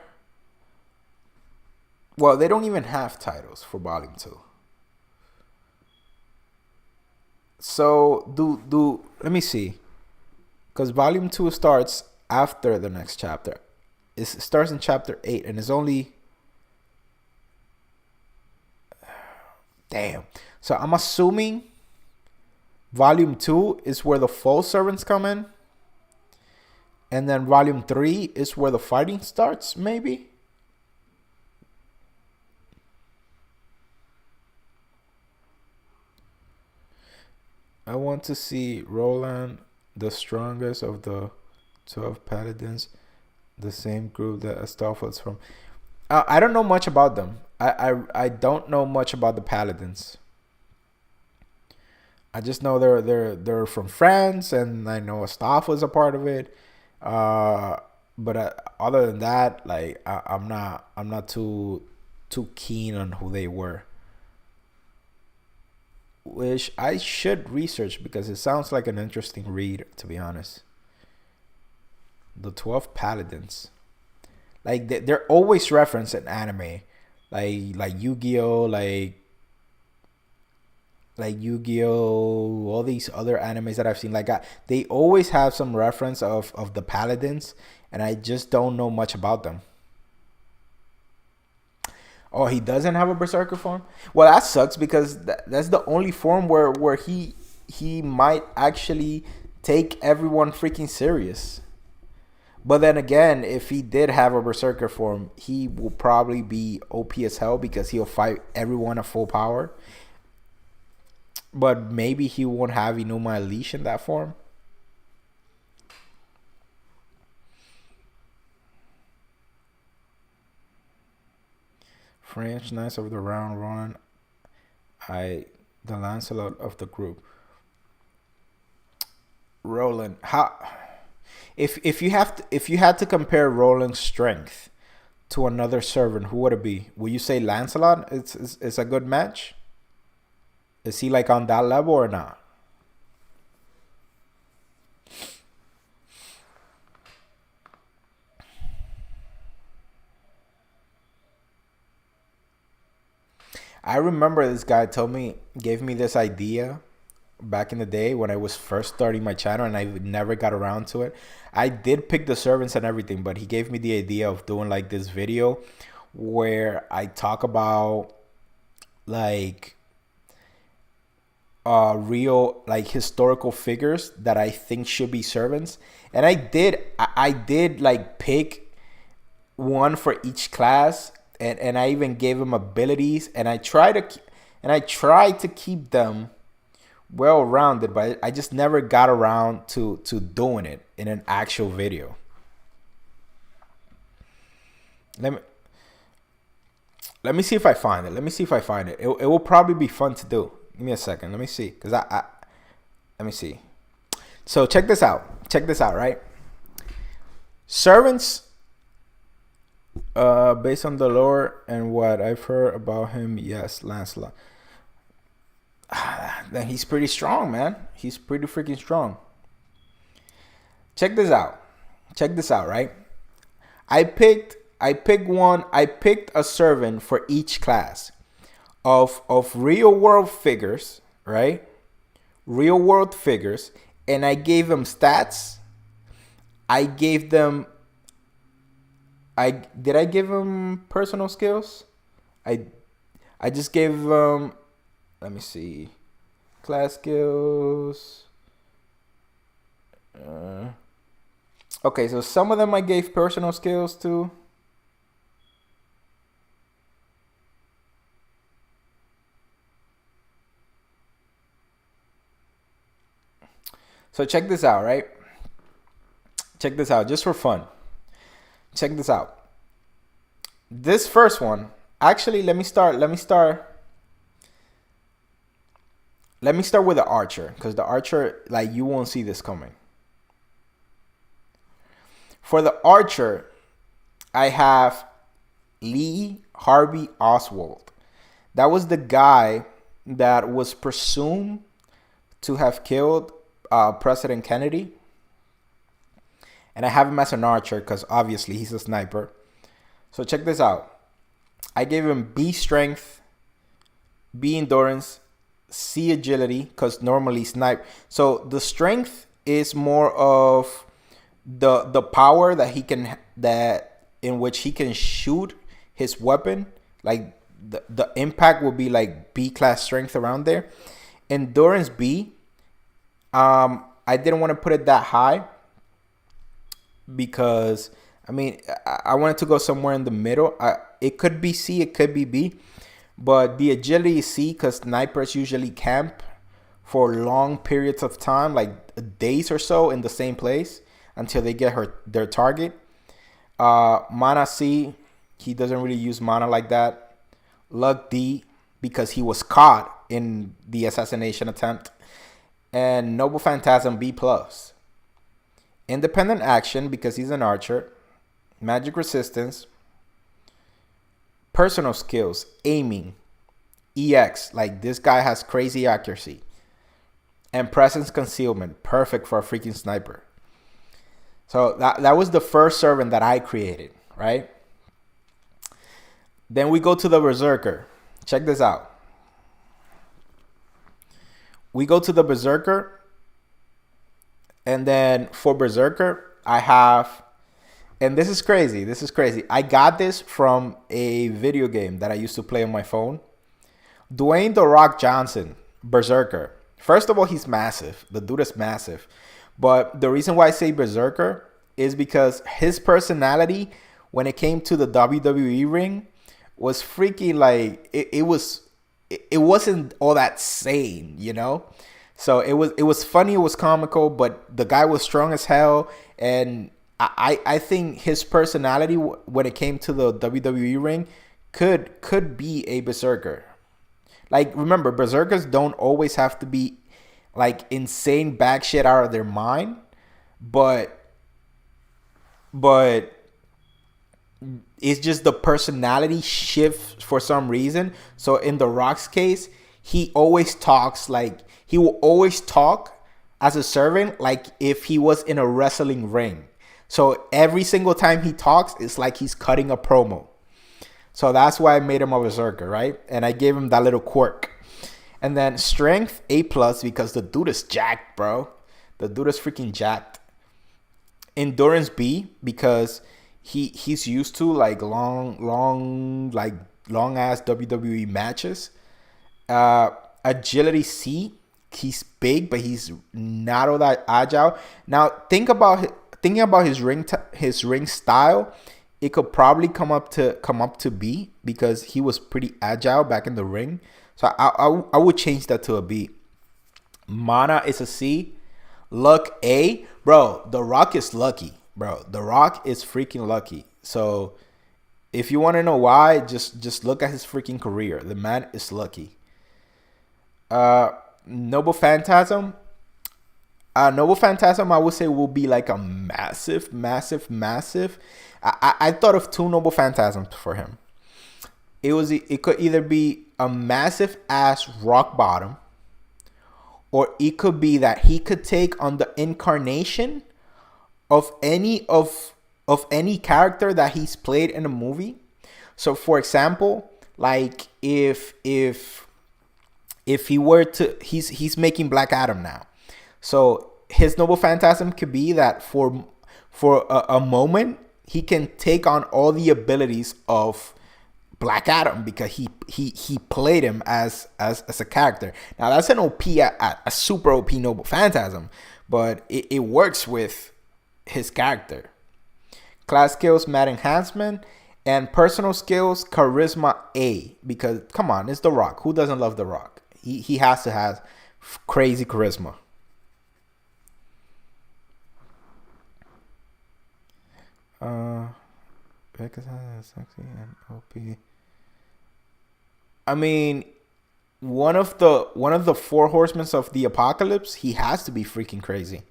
well, they don't even have titles for volume 2. So do let me see, because volume 2 starts after the next chapter. It starts in chapter 8, and it's only, damn. So I'm assuming volume 2 is where the false servants come in, and then volume 3 is where the fighting starts, maybe. I want to see Roland, the strongest of the 12 paladins, the same group that Astolfo's from. I don't know much about them. I don't know much about the paladins. I just know they're from France, and I know Astolfo is a part of it. But other than that, like I'm not too keen on who they were. Which I should research, because it sounds like an interesting read, to be honest. The 12 Paladins. Like, they're always referenced in anime. Like Yu-Gi-Oh! Like Yu-Gi-Oh! All these other animes that I've seen. Like, they always have some reference of the Paladins, and I just don't know much about them. Oh, he doesn't have a berserker form? Well, that sucks, because that's the only form where he might actually take everyone freaking serious. But then again, if he did have a berserker form, he will probably be OP as hell, because he'll fight everyone at full power. But maybe he won't have Inuma Elish in that form. French Knights of the Round Roland. The Lancelot of the group. Roland, how if you had to compare Roland's strength to another servant, who would it be? Would you say Lancelot? It's a good match. Is he like on that level or not? I remember this guy gave me this idea back in the day when I was first starting my channel, and I never got around to it. I did pick the servants and everything, but he gave me the idea of doing like this video where I talk about like real like historical figures that I think should be servants. And I did like pick one for each class, and I even gave them abilities, and I try to keep them well rounded, but I just never got around to doing it in an actual video. Let me see if I find it. It will probably be fun to do. Give me a second. Let me see, because let me see. So check this out, right? Servants, based on the lore and what I've heard about him, yes, Lancelot. Then he's pretty strong, man. He's pretty freaking strong. Check this out, right? I picked a servant for each class of real world figures, right? Real world figures, and I gave them stats. Did I give them personal skills? I just gave them, let me see, class skills. Okay, so some of them I gave personal skills to. So check this out, right? Check this out, just for fun. Check this out. This first one, actually, let me start with the archer, because the archer, like, you won't see this coming. For the archer, I have Lee Harvey Oswald. That was the guy that was presumed to have killed President Kennedy. And I have him as an archer because obviously he's a sniper. So check this out. I gave him B strength, B endurance, C agility, because normally snipe. So the strength is more of the power in which he can shoot his weapon. Like the impact will be like B class strength around there. Endurance B. I didn't want to put it that high because I wanted to go somewhere in the middle. It could be C, it could be B, but the agility is C because snipers usually camp for long periods of time, like days or so, in the same place until they get their target. Mana C, he doesn't really use mana like that. Luck D, because he was caught in the assassination attempt. And Noble Phantasm B+. Independent action, because he's an archer. Magic resistance. Personal skills, aiming, EX, like this guy has crazy accuracy. And presence concealment, perfect for a freaking sniper. So that was the first servant that I created, right? Then we go to the Berserker. Check this out. We go to the Berserker, and then for Berserker, I have, and this is crazy. I got this from a video game that I used to play on my phone. Dwayne "The Rock" Johnson, Berserker. First of all, he's massive. The dude is massive. But the reason why I say Berserker is because his personality, when it came to the WWE ring, was freaking like, it wasn't all that sane, you know? So it was funny, it was comical, but the guy was strong as hell. And I think his personality, when it came to the WWE ring, could be a berserker. Like, remember, berserkers don't always have to be like insane back shit out of their mind, but it's just the personality shift for some reason. So in The Rock's case, he always talks like he will always talk as a servant like if he was in a wrestling ring. So every single time he talks, it's like he's cutting a promo. So that's why I made him a berserker, right? And I gave him that little quirk. And then strength A plus because the dude is jacked, bro. The dude is freaking jacked. Endurance B because he's used to like long ass WWE matches. Agility C, he's big but he's not all that agile. Now thinking about his ring style, it could probably come up to B because he was pretty agile back in the ring. So I would change that to a B. Mana is a C. Luck A. Bro, The Rock is lucky. Bro, The Rock is freaking lucky. So if you want to know why, just look at his freaking career. The man is lucky. Noble Phantasm. Noble Phantasm, I would say, will be like a massive. I thought of two Noble Phantasms for him. It could either be a massive ass rock bottom, or it could be that he could take on the incarnation of any character that he's played in a movie. So for example, like if he were to he's making Black Adam now. So his Noble Phantasm could be that for a moment he can take on all the abilities of Black Adam because he played him as a character. Now that's an OP, a super OP Noble Phantasm, but it works with his character. Class skills, Mad Enhancement, and personal skills, Charisma A, because come on, it's The Rock. Who doesn't love The Rock? He has to have crazy charisma. Because sexy and OP. I mean, one of the four horsemen of the apocalypse, he has to be freaking crazy.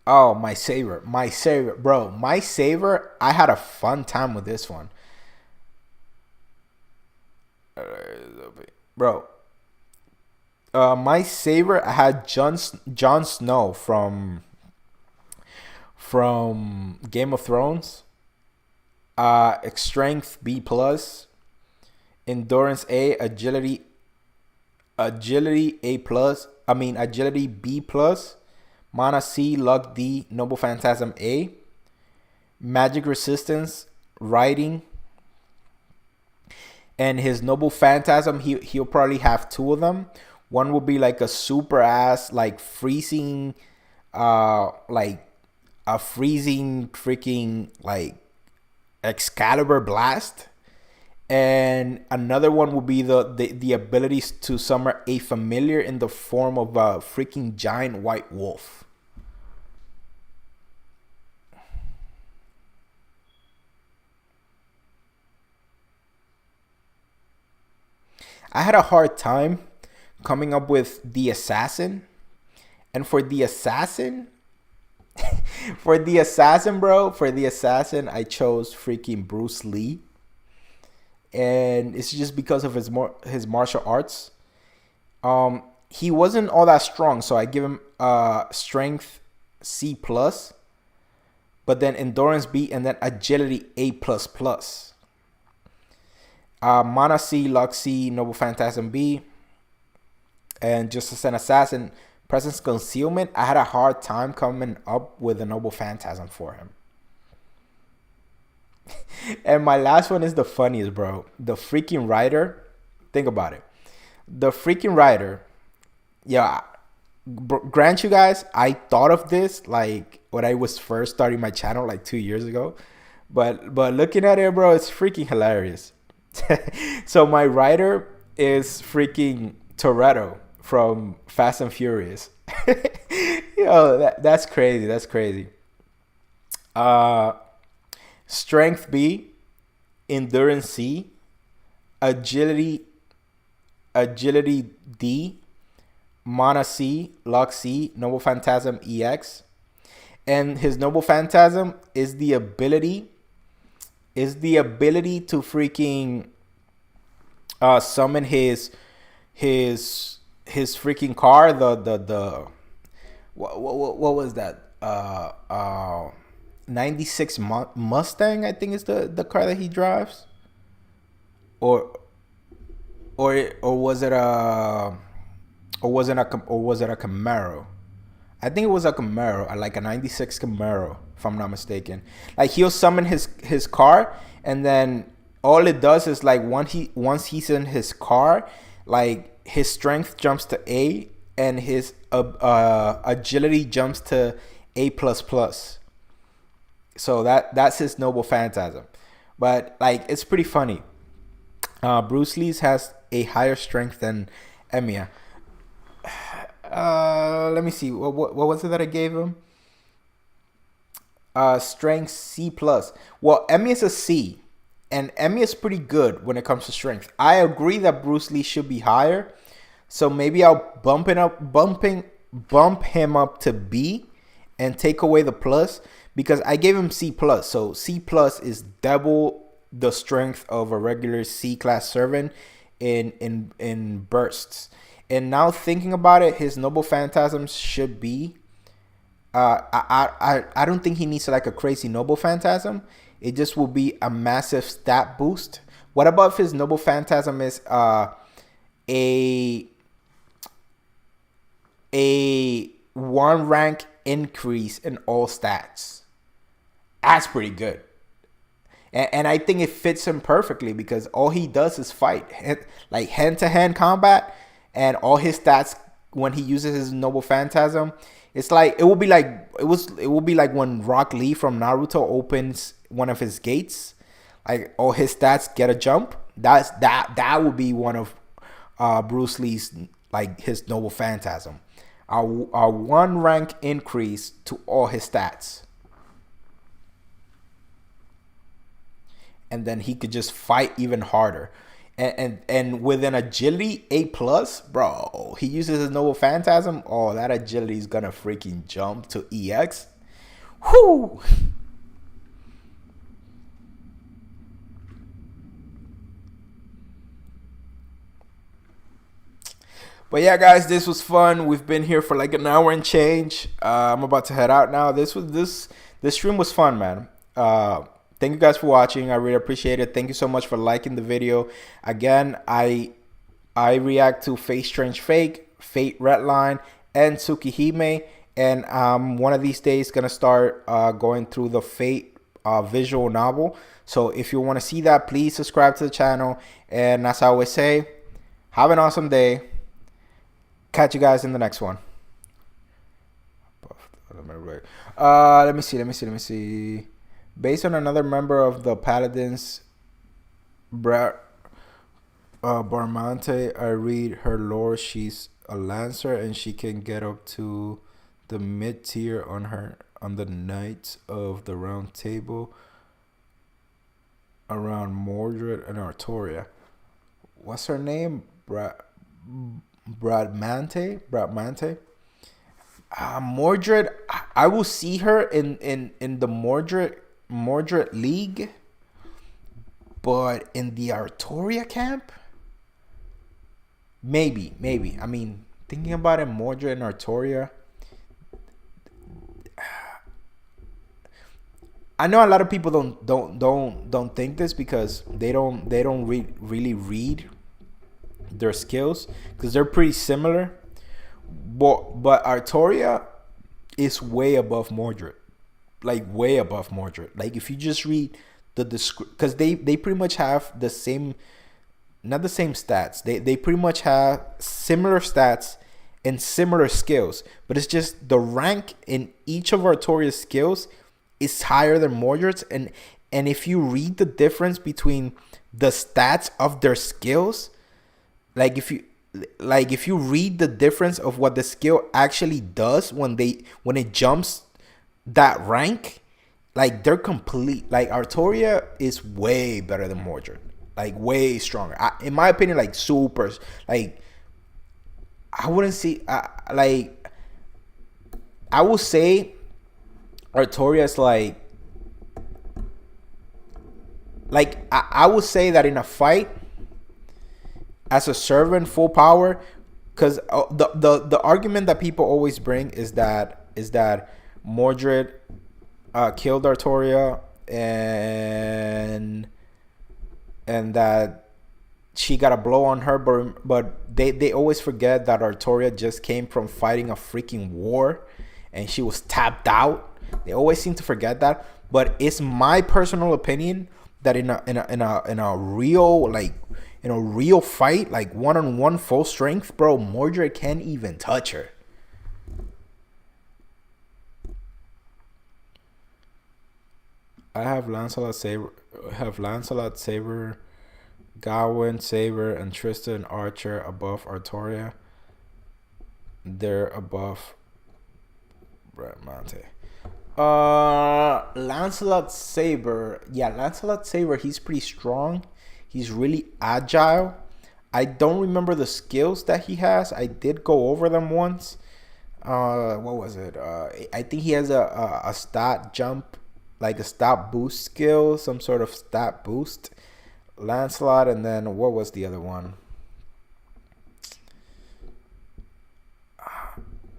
Oh, my saver, bro, my saver. I had a fun time with this one, bro. My saver, I had Jon Snow from Game of Thrones. Strength B plus, endurance A, agility A plus. Agility B plus, mana C, luck D, Noble Phantasm A, magic resistance, writing, and his Noble Phantasm, he'll probably have two of them. One will be like a super ass like freezing, like a freezing freaking like Excalibur blast, and another one will be the abilities to summon a familiar in the form of a freaking giant white wolf. I had a hard time coming up with the assassin, and for the assassin, bro, I chose freaking Bruce Lee, and it's just because of his martial arts. He wasn't all that strong, so I give him strength C plus, but then endurance B, and then agility A plus plus. Mana C, luck C, Noble Phantasm B, and just as an assassin, presence concealment, I had a hard time coming up with a Noble Phantasm for him. And my last one is the funniest, bro. The freaking writer. Think about it. The freaking writer. Yeah. Grant you guys, I thought of this like when I was first starting my channel like 2 years ago. But looking at it, bro, it's freaking hilarious. So my writer is freaking Toretto from Fast and Furious. Yo, that's crazy. Uh, Strength B, Endurance C, Agility D, Mana C, Luck C, Noble Phantasm EX. And his Noble Phantasm is the ability to freaking summon his freaking car, the what was that? 96 Mustang, I think is the car that he drives. Or was it a Camaro? I think it was a Camaro, like a 96 Camaro, if I'm not mistaken. Like he'll summon his car, and then all it does is like once he's in his car, like his strength jumps to A, and his agility jumps to A plus plus. So that's his Noble Phantasm. But like it's pretty funny. Bruce Lee's has a higher strength than Emiya. Let me see. What was it that I gave him? Strength C plus. Well, Emiya is a C, and Emiya is pretty good when it comes to strength. I agree that Bruce Lee should be higher, so maybe I'll bump him up to B, and take away the plus, because I gave him C plus. So C plus is double the strength of a regular C class servant in bursts. And now thinking about it, his Noble Phantasms should be. I don't think he needs like a crazy Noble Phantasm. It just will be a massive stat boost. What about if his Noble Phantasm is a 1 rank increase in all stats? That's pretty good. And I think it fits him perfectly, because all he does is fight, like hand-to-hand combat, and all his stats when he uses his Noble Phantasm, it's like it will be like when Rock Lee from Naruto opens one of his gates, like all his stats get a jump. That would be one of Bruce Lee's, like his Noble Phantasm, a 1 rank increase to all his stats. And then he could just fight even harder. And with an agility A plus, bro, he uses his Noble Phantasm. Oh, that agility is gonna freaking jump to EX. Whoo! But yeah, guys, this was fun. We've been here for like an hour and change. I'm about to head out now. This stream was fun, man. Thank you guys for watching. I really appreciate it. Thank you so much for liking the video. Again, I react to Fate Strange Fake, Fate Redline, and Tsukihime. And one of these days gonna start going through the Fate visual novel. So if you want to see that, please subscribe to the channel. And as I always say, have an awesome day. Catch you guys in the next one. Let me see. Based on another member of the Paladins, Barmante, I read her lore. She's a Lancer, and she can get up to the mid tier on the Knights of the Round Table around Mordred and Artoria. What's her name? Bradmante. Mordred. I will see her in the Mordred League, but in the Artoria camp, maybe. I mean, thinking about it, Mordred and Artoria. I know a lot of people don't think this, because they don't really read their skills, because they're pretty similar. But Artoria is way above Mordred, like way above Mordred. Like if you just read the description, because they pretty much have the same, not the same stats. They pretty much have similar stats and similar skills, but it's just the rank in each of Artoria's skills is higher than Mordred's. And if you read the difference between the stats of their skills, like if you read the difference of what the skill actually does when it jumps that rank, Like they're complete. Like Artoria is way better than Mordred. Like way stronger. In my opinion, like super. Like I wouldn't see. Like I will say, Artoria is like I would say that in a fight as a servant, full power, because the argument that people always bring is that Mordred killed Artoria, and that she got a blow on her, but they always forget that Artoria just came from fighting a freaking war, and she was tapped out. They always seem to forget that. But it's my personal opinion that in a real fight, like one-on-one full strength, bro, Mordred can't even touch her. I have Lancelot, Saber, Gawain, Saber, and Tristan Archer above Artoria. They're above Bramante. Lancelot Saber. Yeah, Lancelot Saber, he's pretty strong. He's really agile. I don't remember the skills that he has. I did go over them once. What was it? I think he has a stat jump, like a stat boost skill, some sort of stat boost. Lancelot, and then what was the other one?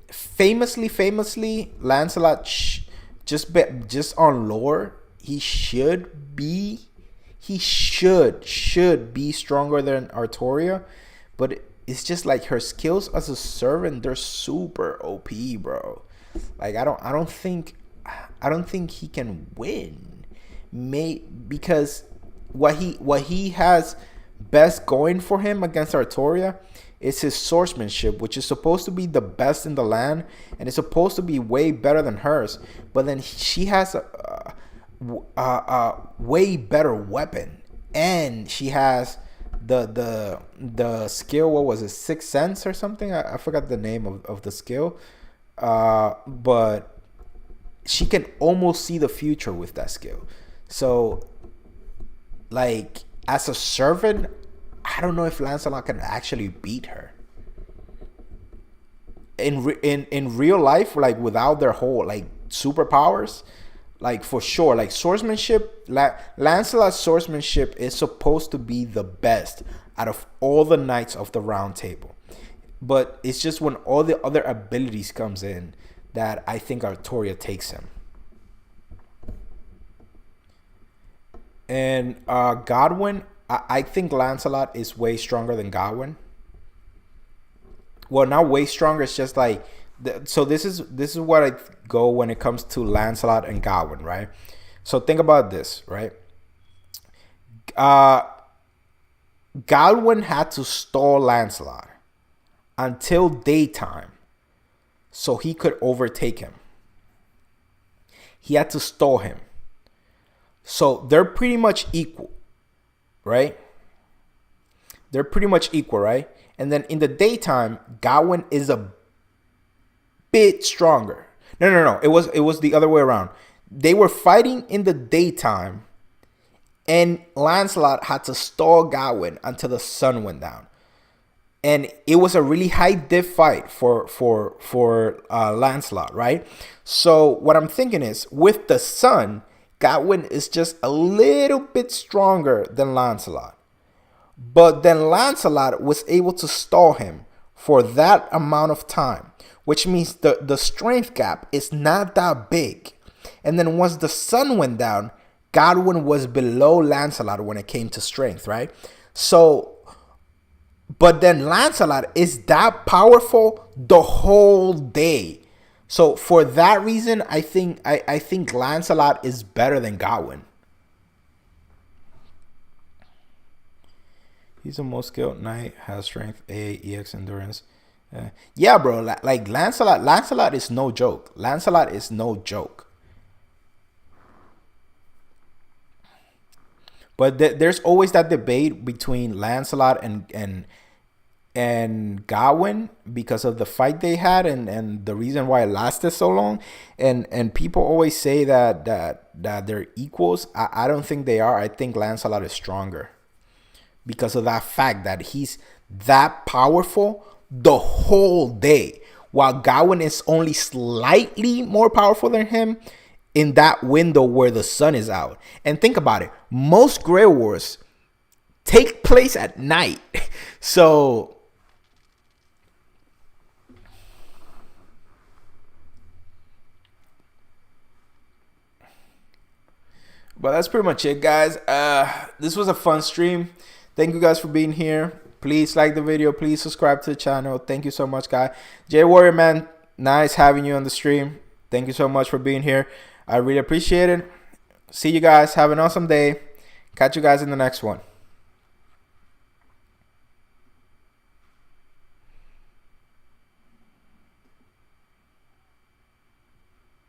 Famously, Lancelot just on lore, he should be stronger than Artoria, but it's just like her skills as a servant, they're super OP, bro. Like I don't think he can win. Because what he has best going for him against Artoria is his swordsmanship, which is supposed to be the best in the land, and it's supposed to be way better than hers. But then she has a way better weapon, and she has the skill. What was it? Sixth Sense or something? I forgot the name of the skill. But she can almost see the future with that skill. So, like, as a servant, I don't know if Lancelot can actually beat her. In real life, like without their whole like superpowers, like for sure, like swordsmanship, Lancelot's swordsmanship is supposed to be the best out of all the knights of the Round Table. But it's just when all the other abilities comes in that I think Artoria takes him. And Godwin, I think Lancelot is way stronger than Godwin. Well, not way stronger. It's just like so. This is what I go when it comes to Lancelot and Godwin, right? So think about this, right? Uh, Godwin had to stall Lancelot until daytime so he could overtake him. He had to stall him. So they're pretty much equal, right? They're pretty much equal, right? And then in the daytime, Gawain is a bit stronger. No. It was the other way around. They were fighting in the daytime, and Lancelot had to stall Gawain until the sun went down. And it was a really high diff fight for Lancelot, right? So what I'm thinking is, with the sun, Gawain is just a little bit stronger than Lancelot. But then Lancelot was able to stall him for that amount of time, which means the strength gap is not that big. And then once the sun went down, Godwin was below Lancelot when it came to strength, right? So, but then Lancelot is that powerful the whole day. So for that reason, I think Lancelot is better than Godwin. He's the most skilled knight, has strength, EX endurance. Yeah, bro. Like Lancelot is no joke. Lancelot is no joke. But there's always that debate between Lancelot and and Gawain, because of the fight they had, and the reason why it lasted so long. And people always say that they're equals. I don't think they are. I think Lancelot is stronger because of that fact that he's that powerful the whole day, while Gawain is only slightly more powerful than him in that window where the sun is out. And think about it, most Grey Wars take place at night. So but that's pretty much it, guys. This was a fun stream. Thank you guys for being here. Please like the video. Please subscribe to the channel. Thank you so much, guys. J Warrior, man, nice having you on the stream. Thank you so much for being here. I really appreciate it. See you guys. Have an awesome day. Catch you guys in the next one.